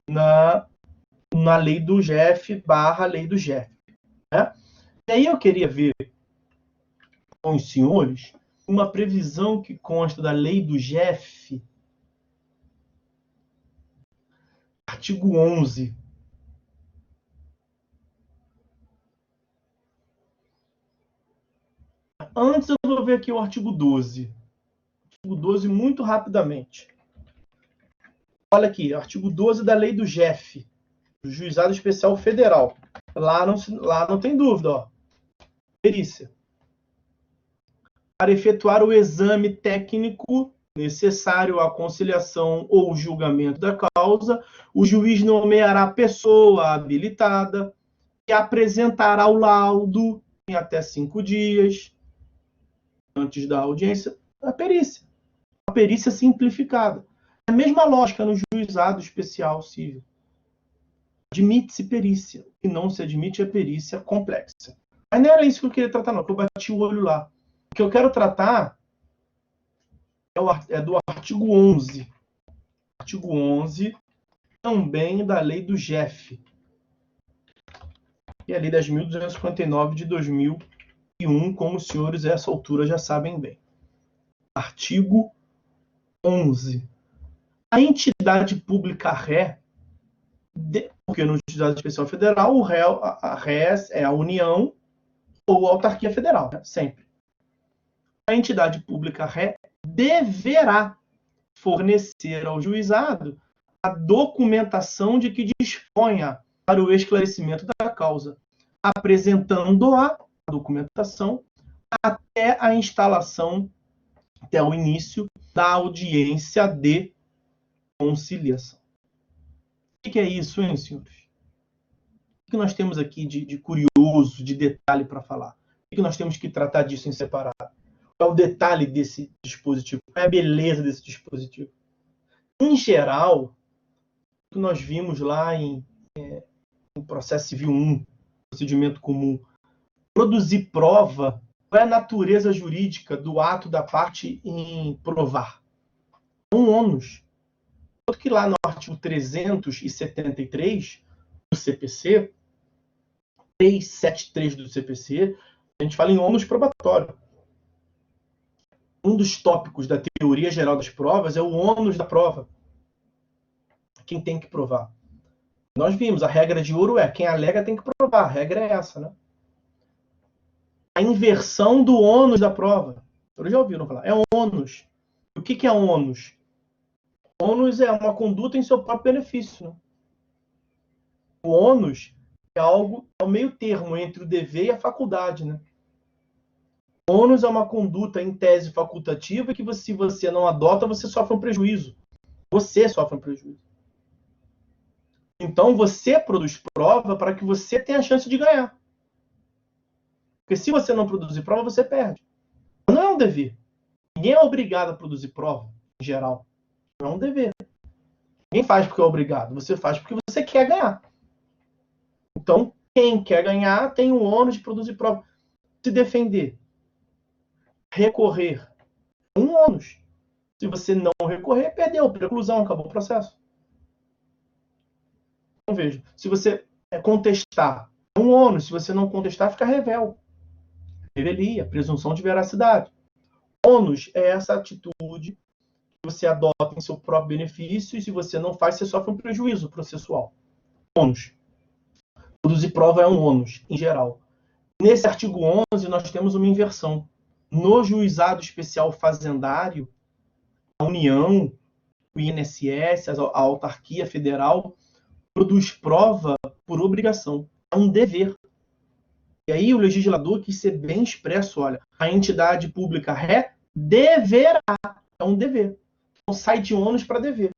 na lei do GEF / lei do GEF. Né? E aí eu queria ver com os senhores uma previsão que consta da lei do GEF, artigo 11. Antes eu vou ver aqui o artigo 12. Artigo 12 muito rapidamente. Olha aqui, artigo 12 da lei do GEF, do Juizado Especial Federal. Lá não tem dúvida, ó. Perícia. Para efetuar o exame técnico necessário à conciliação ou julgamento da causa, o juiz nomeará a pessoa habilitada e apresentará o laudo em até 5 dias antes da audiência, a perícia. A perícia simplificada. A mesma lógica no juizado especial civil. Admite-se perícia. O que não se admite é perícia complexa. Mas não era isso que eu queria tratar, não, que eu bati o olho lá. O que eu quero tratar é do artigo 11. Artigo 11, também da lei do GEF. E a lei 10.259 de 2001, como os senhores a essa altura já sabem bem. Artigo 11. A entidade pública ré, porque no Juizado Especial Federal, a ré é a União ou a autarquia federal, né? Sempre. A entidade pública ré deverá fornecer ao juizado a documentação de que disponha para o esclarecimento da causa, apresentando a documentação até a instalação, até o início da audiência de conciliação. O que é isso, hein, senhores? O que nós temos aqui de curioso, de detalhe para falar? Por que nós temos que tratar disso em separado? Qual é o detalhe desse dispositivo? Qual é a beleza desse dispositivo? Em geral, o que nós vimos lá em processo civil 1, procedimento comum, produzir prova, qual é a natureza jurídica do ato da parte em provar? Um ônus. Tanto que lá no artigo 373 do CPC, 373 do CPC, a gente fala em ônus probatório. Um dos tópicos da teoria geral das provas é o ônus da prova. Quem tem que provar? Nós vimos, a regra de ouro é quem alega tem que provar. A regra é essa, né? A inversão do ônus da prova. Vocês já ouviram falar? É ônus. O que é ônus? Ônus é uma conduta em seu próprio benefício. Né? O ônus é algo, é o meio termo entre o dever e a faculdade. Né? O ônus é uma conduta em tese facultativa que se você não adota, você sofre um prejuízo. Você sofre um prejuízo. Então, você produz prova para que você tenha a chance de ganhar. Porque se você não produzir prova, você perde. Não é um dever. Ninguém é obrigado a produzir prova, em geral. Não é um dever. Ninguém faz porque é obrigado. Você faz porque você quer ganhar. Então, quem quer ganhar tem o ônus de produzir prova. Se defender, recorrer, um ônus. Se você não recorrer, perdeu. Preclusão, acabou o processo. Então, veja. Se você contestar, é um ônus. Se você não contestar, fica revel. Revelia, presunção de veracidade. Ônus é essa atitude que você adota em seu próprio benefício e se você não faz, você sofre um prejuízo processual. Ônus. Produzir prova é um ônus, em geral. Nesse artigo 11, nós temos uma inversão. No juizado especial fazendário, a União, o INSS, a autarquia federal, produz prova por obrigação. É um dever. E aí o legislador quis ser bem expresso, olha, a entidade pública ré deverá. É um dever. Então sai de ônus para dever.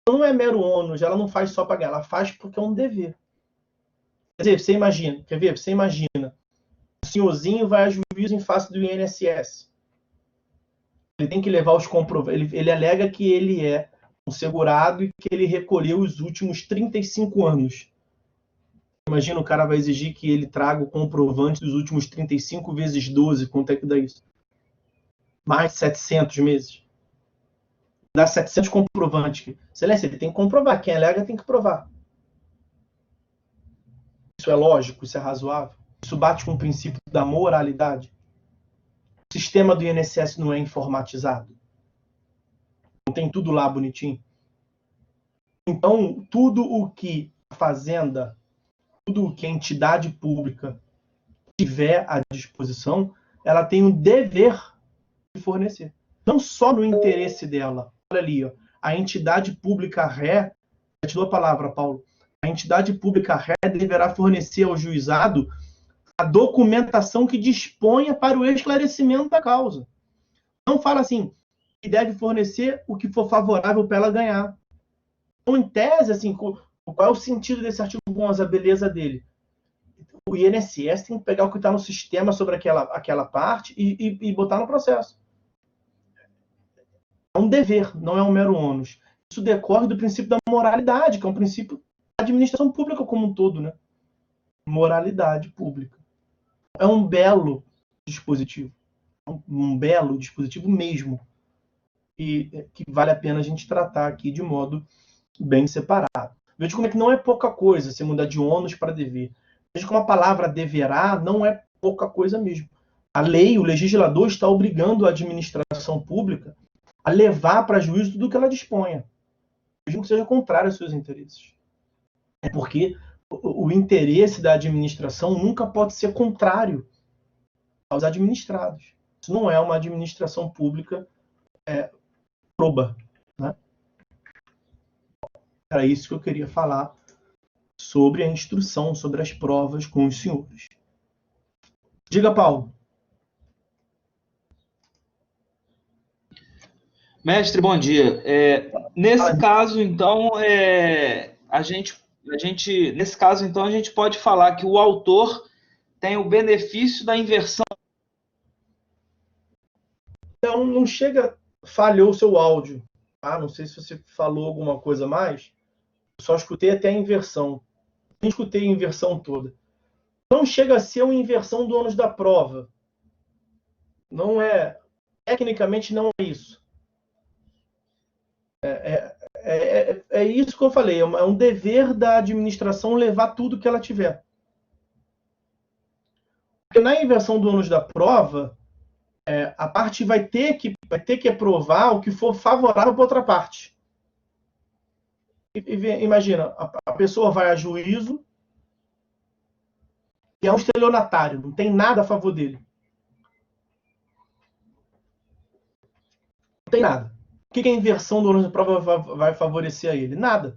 Então, não é mero ônus, ela não faz só para ganhar, ela faz porque é um dever. Quer dizer, você imagina, Você imagina, o senhorzinho vai a juízo em face do INSS. Ele tem que levar os comprovantes, ele alega que ele é um segurado e que ele recolheu os últimos 35 anos. Imagina, o cara vai exigir que ele traga o comprovante dos últimos 35 vezes 12, quanto é que dá isso? mais de 700 meses. Dá 700 comprovantes. Excelência, ele tem que comprovar. Quem alega tem que provar. Isso é lógico? Isso é razoável? Isso bate com o princípio da moralidade? O sistema do INSS não é informatizado? Não tem tudo lá bonitinho? Então, tudo o que a Fazenda, tudo o que a entidade pública tiver à disposição, ela tem o dever de fornecer. Não só no interesse dela. Olha ali, ó, a entidade pública ré, eu te dou a palavra, Paulo, a entidade pública ré deverá fornecer ao juizado a documentação que disponha para o esclarecimento da causa. Não fala assim, que deve fornecer o que for favorável para ela ganhar. Então, em tese, assim, qual é o sentido desse artigo 11, a beleza dele? O INSS tem que pegar o que está no sistema sobre aquela parte e botar no processo. É um dever, não é um mero ônus. Isso decorre do princípio da moralidade, que é um princípio da administração pública como um todo, né? Moralidade pública. É um belo dispositivo. Um belo dispositivo mesmo. E que vale a pena a gente tratar aqui de modo bem separado. Veja como é que não é pouca coisa se mudar de ônus para dever. Veja como a palavra deverá não é pouca coisa mesmo. A lei, o legislador está obrigando a administração pública a levar para juízo tudo o que ela disponha. Mesmo que seja contrário aos seus interesses. É porque o interesse da administração nunca pode ser contrário aos administrados. Isso não é uma administração pública proba, né? Era isso que eu queria falar sobre a instrução, sobre as provas com os senhores. Diga, Paulo. Mestre, bom dia. Nesse caso, então, a gente pode falar que o autor tem o benefício da inversão. Não chega, falhou o seu áudio. Tá? Não sei se você falou alguma coisa mais. Eu só escutei até a inversão. Nem escutei a inversão toda. Não chega a ser uma inversão do ônus da prova. Não é. Tecnicamente não é isso. É isso que eu falei. É um dever da administração levar tudo que ela tiver. Porque na inversão do ônus da prova, a parte vai ter que provar o que for favorável para outra parte. Imagina, a pessoa vai a juízo e é um estelionatário, não tem nada a favor dele. Não tem nada. O que a inversão do ônus da prova vai favorecer a ele? Nada.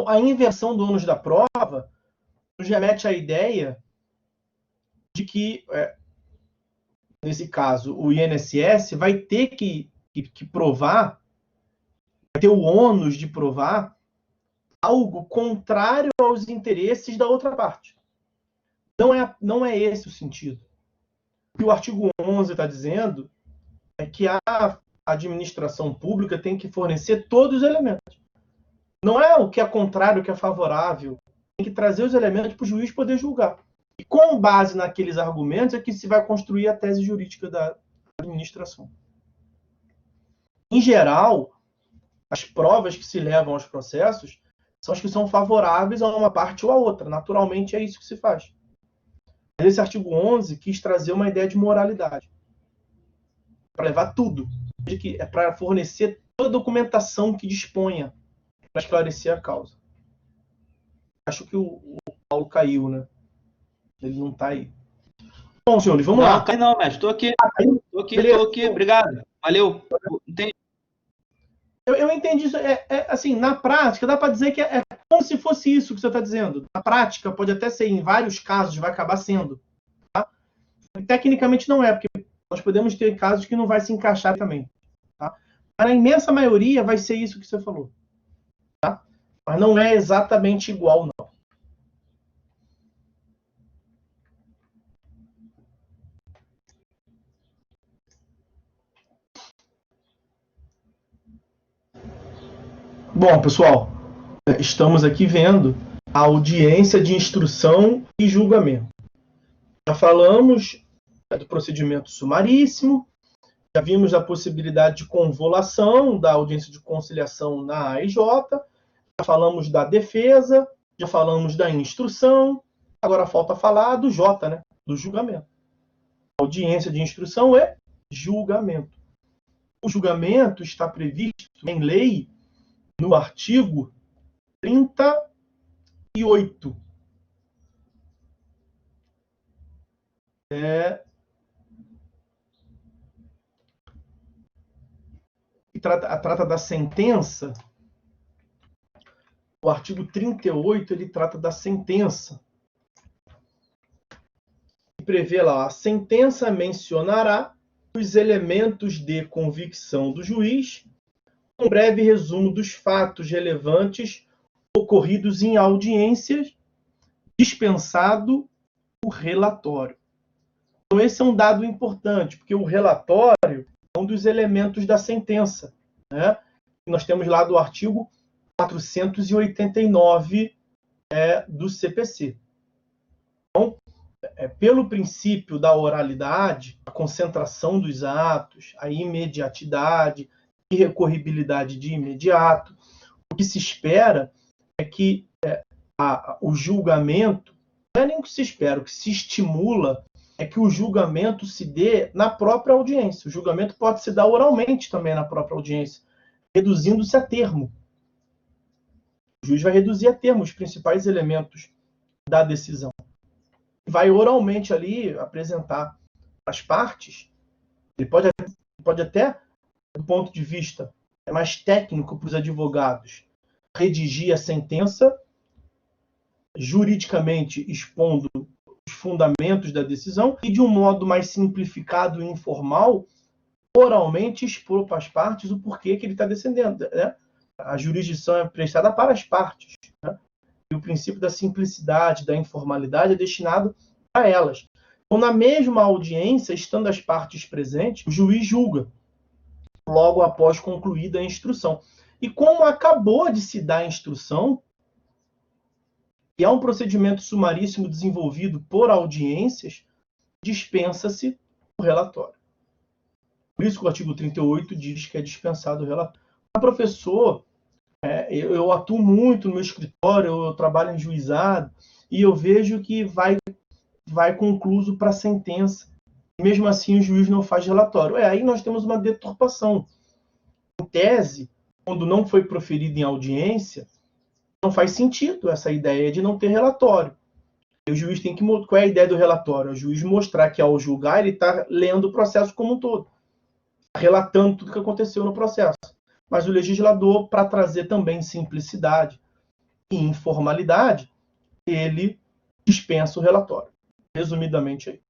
A inversão do ônus da prova nos remete à ideia de que, nesse caso, o INSS vai ter que provar, vai ter o ônus de provar algo contrário aos interesses da outra parte. Não é esse o sentido. O que o artigo 11 está dizendo é que a administração pública tem que fornecer todos os elementos. Não é o que é contrário, o que é favorável. Tem que trazer os elementos para o juiz poder julgar. E com base naqueles argumentos é que se vai construir a tese jurídica da administração. Em geral, as provas que se levam aos processos são as que são favoráveis a uma parte ou a outra. Naturalmente é isso que se faz. Mas esse artigo 11 quis trazer uma ideia de moralidade. Para levar tudo. É para fornecer toda a documentação que disponha para esclarecer a causa. Acho que o Paulo caiu, né? Ele não está aí. Bom, senhores, vamos lá. Não, cai não, mestre. Estou aqui. Estou aqui. Obrigado. Valeu. Entendi. Eu entendi isso. Assim, na prática, dá para dizer que é como se fosse isso que você está dizendo. Na prática, pode até ser, em vários casos, vai acabar sendo. Tá? Tecnicamente não é, porque nós podemos ter casos que não vai se encaixar também. Tá? Mas na imensa maioria vai ser isso que você falou. Tá? Mas não é exatamente igual, não. Bom, pessoal, estamos aqui vendo a audiência de instrução e julgamento. Já falamos do procedimento sumaríssimo, Já vimos a possibilidade de convolução da audiência de conciliação na AIJ, já falamos da defesa, já falamos da instrução, agora falta falar do J, né? Do julgamento. Audiência de instrução é julgamento. O julgamento está previsto em lei no artigo 38. Trata da sentença. O artigo 38 ele trata da sentença. E prevê lá: a sentença mencionará os elementos de convicção do juiz, um breve resumo dos fatos relevantes ocorridos em audiências, dispensado o relatório. Então, esse é um dado importante, porque o relatório é um dos elementos da sentença, né? Nós temos lá do artigo 489 do CPC. Então, pelo princípio da oralidade, a concentração dos atos, a imediatidade, irrecorribilidade de imediato, o que se espera é que o julgamento, não é nem o que se espera, o que se estimula é que o julgamento se dê na própria audiência. O julgamento pode se dar oralmente também na própria audiência, reduzindo-se a termo. O juiz vai reduzir a termo os principais elementos da decisão. Vai oralmente ali apresentar as partes. Ele pode até, do ponto de vista mais técnico para os advogados, redigir a sentença, juridicamente expondo os fundamentos da decisão, e de um modo mais simplificado e informal, oralmente expor para as partes o porquê que ele está descendendo, né? A jurisdição é prestada para as partes, né? E o princípio da simplicidade, da informalidade é destinado a elas. Então, na mesma audiência, estando as partes presentes, o juiz julga, logo após concluída a instrução. E como acabou de se dar a instrução, e é um procedimento sumaríssimo desenvolvido por audiências, dispensa-se o relatório. Por isso que o artigo 38 diz que é dispensado o relatório. Professor, eu atuo muito no meu escritório, eu trabalho em juizado, e eu vejo que vai concluso para a sentença. Mesmo assim, o juiz não faz relatório. Aí nós temos uma deturpação. Em tese, quando não foi proferido em audiência, não faz sentido essa ideia de não ter relatório. O juiz tem que... Qual é a ideia do relatório? O juiz mostrar que, ao julgar, ele está lendo o processo como um todo, relatando tudo o que aconteceu no processo. Mas o legislador, para trazer também simplicidade e informalidade, ele dispensa o relatório. Resumidamente aí.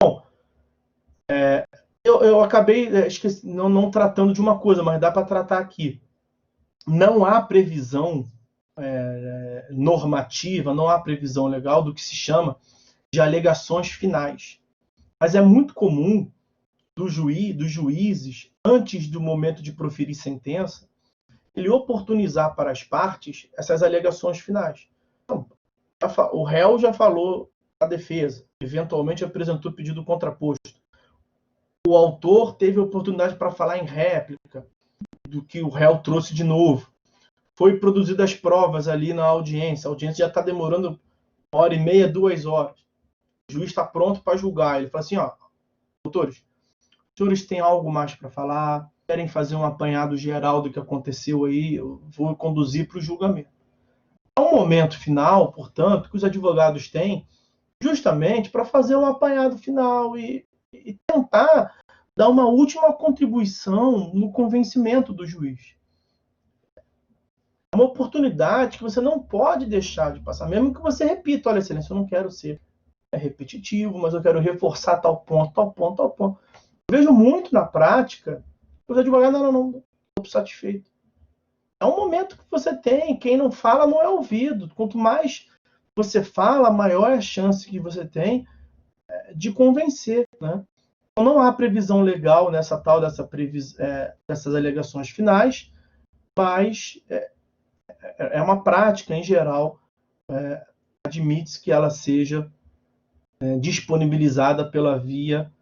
Bom, eu acabei não tratando de uma coisa, mas dá para tratar aqui. Não há previsão normativa, não há previsão legal do que se chama de alegações finais. Mas é muito comum dos juízes, antes do momento de proferir sentença, ele oportunizar para as partes essas alegações finais. Então, o réu já falou a defesa, eventualmente apresentou pedido contraposto. O autor teve oportunidade para falar em réplica do que o réu trouxe de novo. Foi produzidas as provas ali na audiência. A audiência já está demorando 1h30, 2 horas. O juiz está pronto para julgar. Ele fala assim, doutores, os senhores têm algo mais para falar? Querem fazer um apanhado geral do que aconteceu aí? Eu vou conduzir para o julgamento. É um momento final, portanto, que os advogados têm justamente para fazer um apanhado final e tentar dar uma última contribuição no convencimento do juiz. É uma oportunidade que você não pode deixar de passar, mesmo que você repita, olha, excelência, eu não quero ser repetitivo, mas eu quero reforçar tal ponto, tal ponto, tal ponto. Eu vejo muito na prática os advogados, não, estou satisfeito. É um momento que você tem, quem não fala não é ouvido. Quanto mais você fala, maior é a chance que você tem de convencer, né? Então, não há previsão legal nessa tal dessas alegações finais, mas é uma prática, em geral, admite-se que ela seja disponibilizada pela via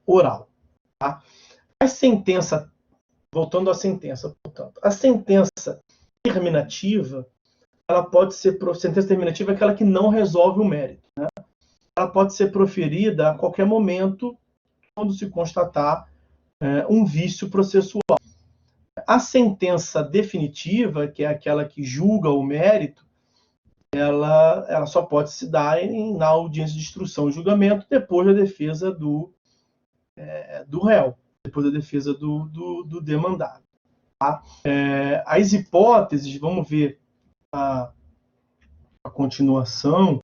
oral. Tá? A sentença, voltando à sentença, portanto, a sentença terminativa, ela pode ser, sentença terminativa é aquela que não resolve o mérito, né? Ela pode ser proferida a qualquer momento, quando se constatar um vício processual. A sentença definitiva, que é aquela que julga o mérito, ela só pode se dar na audiência de instrução e julgamento depois da defesa do réu, depois da defesa do demandado. Tá? As hipóteses, vamos ver a continuação.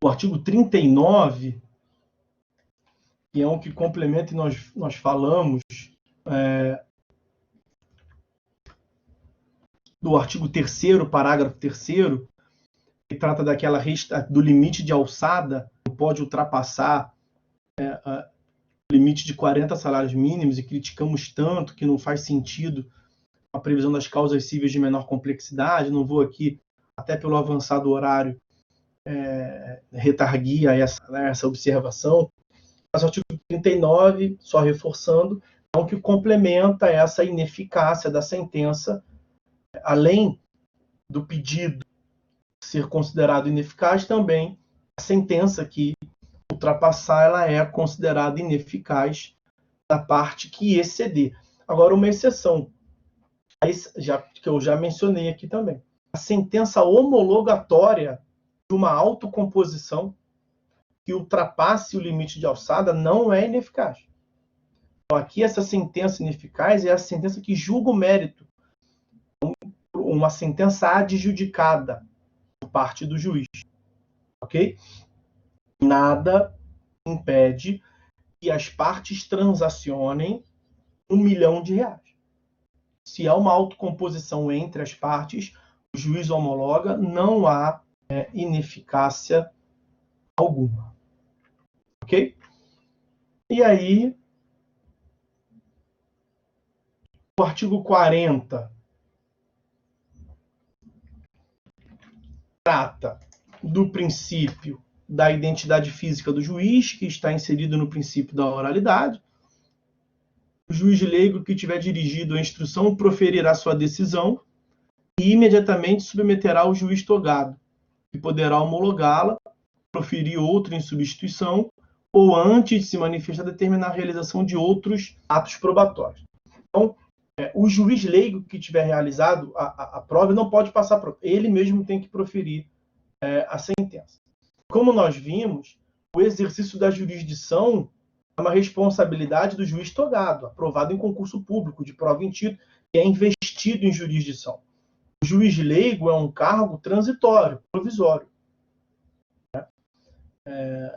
O artigo 39, que é um que complementa, e nós falamos do artigo 3º, parágrafo 3º, que trata do limite de alçada, não pode ultrapassar o limite de 40 salários mínimos, e criticamos tanto que não faz sentido a previsão das causas cíveis de menor complexidade. Não vou aqui, até pelo avançado horário, retarguir essa observação. Mas o artigo 39, só reforçando, é o que complementa essa ineficácia da sentença, além do pedido ser considerado ineficaz, também a sentença que ultrapassar, ela é considerada ineficaz da parte que exceder. Agora, uma exceção, que eu já mencionei aqui também. A sentença homologatória de uma autocomposição que ultrapasse o limite de alçada não é ineficaz. Então, aqui, essa sentença ineficaz é a sentença que julga o mérito, uma sentença adjudicada por parte do juiz. Ok? Nada impede que as partes transacionem R$1 milhão. Se há uma autocomposição entre as partes, o juiz homologa, não há ineficácia alguma. Ok? E aí, o artigo 40 trata do princípio da identidade física do juiz, que está inserido no princípio da oralidade. O juiz leigo que tiver dirigido a instrução proferirá sua decisão e imediatamente submeterá ao juiz togado, que poderá homologá-la, proferir outra em substituição, ou antes de se manifestar, determinar a realização de outros atos probatórios. Então, o juiz leigo que tiver realizado a prova não pode passar a prova. Ele mesmo tem que proferir a sentença. Como nós vimos, o exercício da jurisdição é uma responsabilidade do juiz togado, aprovado em concurso público de prova em título, que é investido em jurisdição. O juiz leigo é um cargo transitório, provisório.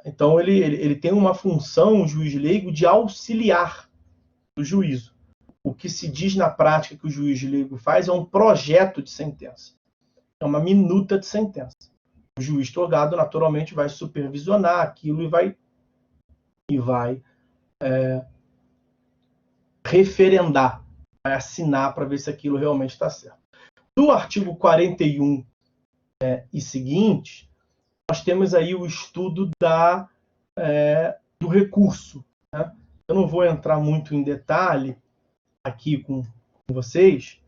Então, ele tem uma função, o juiz leigo, de auxiliar do juízo. O que se diz na prática que o juiz leigo faz é um projeto de sentença. É uma minuta de sentença. O juiz togado, naturalmente, vai supervisionar aquilo e vai referendar, vai assinar para ver se aquilo realmente está certo. Do artigo 41 e seguinte, nós temos aí o estudo do recurso. Né? Eu não vou entrar muito em detalhe aqui com vocês.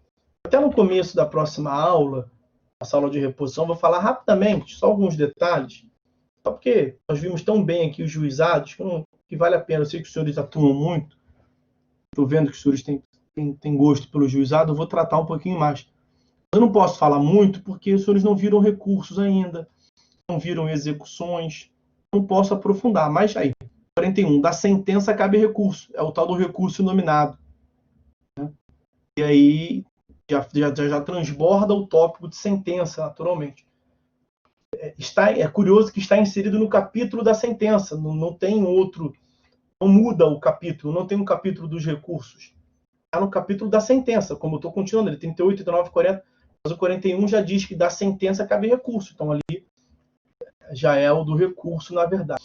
Até no começo da próxima aula, essa aula de reposição, vou falar rapidamente, só alguns detalhes, só porque nós vimos tão bem aqui os juizados, que vale a pena. Eu sei que os senhores atuam muito, estou vendo que os senhores têm gosto pelo juizado, eu vou tratar um pouquinho mais. Eu não posso falar muito porque os senhores não viram recursos ainda, não viram execuções, não posso aprofundar, mas aí, 41, da sentença cabe recurso, é o tal do recurso nominado. Né? E aí já transborda o tópico de sentença, naturalmente. É curioso que está inserido no capítulo da sentença, não tem outro, não muda o capítulo, não tem um capítulo dos recursos. Está no capítulo da sentença, como eu estou continuando, ele 38, 39, 40, mas o 41 já diz que da sentença cabe recurso, então ali já é o do recurso, na verdade.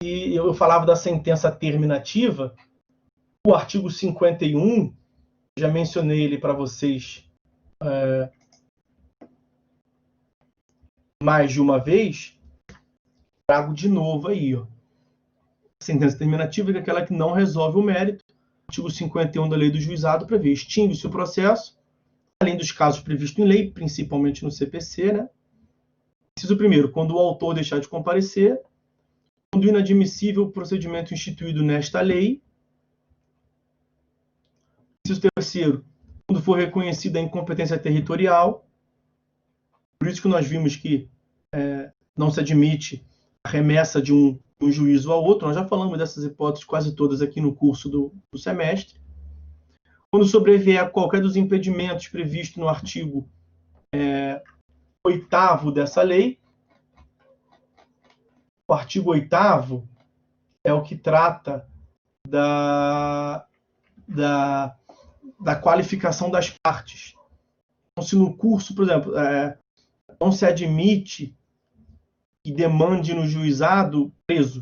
E eu falava da sentença terminativa, o artigo 51, já mencionei ele para vocês mais de uma vez, trago de novo aí, ó. A sentença terminativa é aquela que não resolve o mérito. O artigo 51 da Lei do Juizado prevê: extingue-se o processo, além dos casos previstos em lei, principalmente no CPC, né? Inciso 1º, quando o autor deixar de comparecer, quando inadmissível o procedimento instituído nesta lei. Inciso 3º, quando for reconhecida a incompetência territorial. Por isso que nós vimos que não se admite a remessa de um juízo ao outro. Nós já falamos dessas hipóteses quase todas aqui no curso do semestre. Quando sobrevier qualquer dos impedimentos previstos no artigo 8º dessa lei. O artigo 8º é o que trata da qualificação das partes. Então, se no curso, por exemplo, não se admite que demande no juizado preso,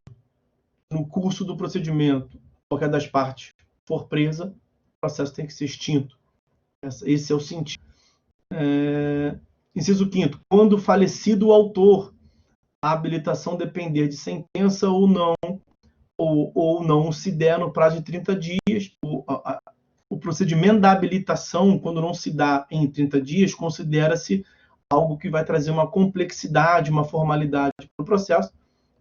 no curso do procedimento, qualquer das partes for presa, o processo tem que ser extinto. Esse é o sentido. Inciso 5º, quando falecido o autor, a habilitação depender de sentença ou não se der no prazo de 30 dias, o procedimento da habilitação, quando não se dá em 30 dias, considera-se algo que vai trazer uma complexidade, uma formalidade para o processo.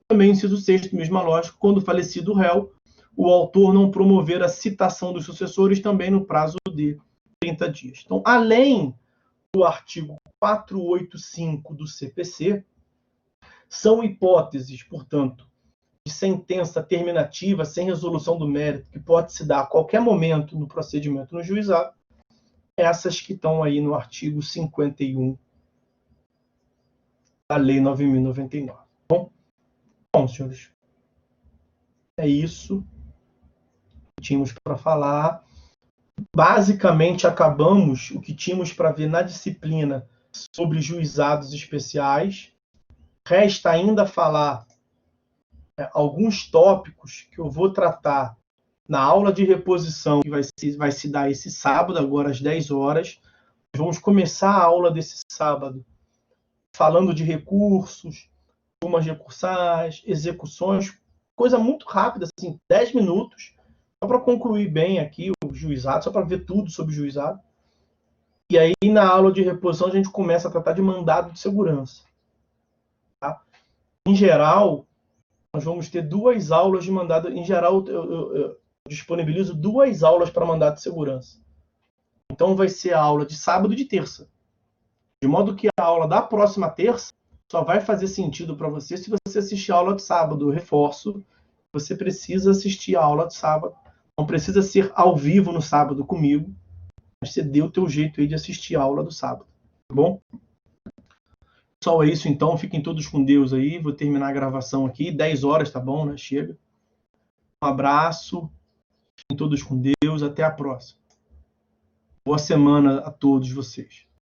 Também, inciso 6º, mesma lógica, quando falecido o réu, o autor não promover a citação dos sucessores também no prazo de 30 dias. Então, além do artigo 485 do CPC, são hipóteses, portanto, de sentença terminativa sem resolução do mérito, que pode se dar a qualquer momento no procedimento no juizado, essas que estão aí no artigo 51 da Lei 9.099. Bom, senhores, é isso que tínhamos para falar. Basicamente, acabamos o que tínhamos para ver na disciplina sobre juizados especiais. Resta ainda falar alguns tópicos que eu vou tratar na aula de reposição, que vai se dar esse sábado, agora às 10 horas. Vamos começar a aula desse sábado falando de recursos, turmas recursais, execuções, coisa muito rápida, assim, 10 minutos, só para concluir bem aqui o juizado, só para ver tudo sobre o juizado. E aí, na aula de reposição, a gente começa a tratar de mandado de segurança. Tá? Em geral, nós vamos ter 2 aulas de mandado. Em geral, eu disponibilizo 2 aulas para mandado de segurança. Então, vai ser a aula de sábado e de terça. De modo que a aula da próxima terça só vai fazer sentido para você se você assistir a aula de sábado. Eu reforço, você precisa assistir a aula de sábado. Não precisa ser ao vivo no sábado comigo, mas você dê o teu jeito aí de assistir a aula do sábado. Tá bom? Pessoal, é isso então. Fiquem todos com Deus aí. Vou terminar a gravação aqui. 10 horas, tá bom, né? Chega. Um abraço. Fiquem todos com Deus. Até a próxima. Boa semana a todos vocês.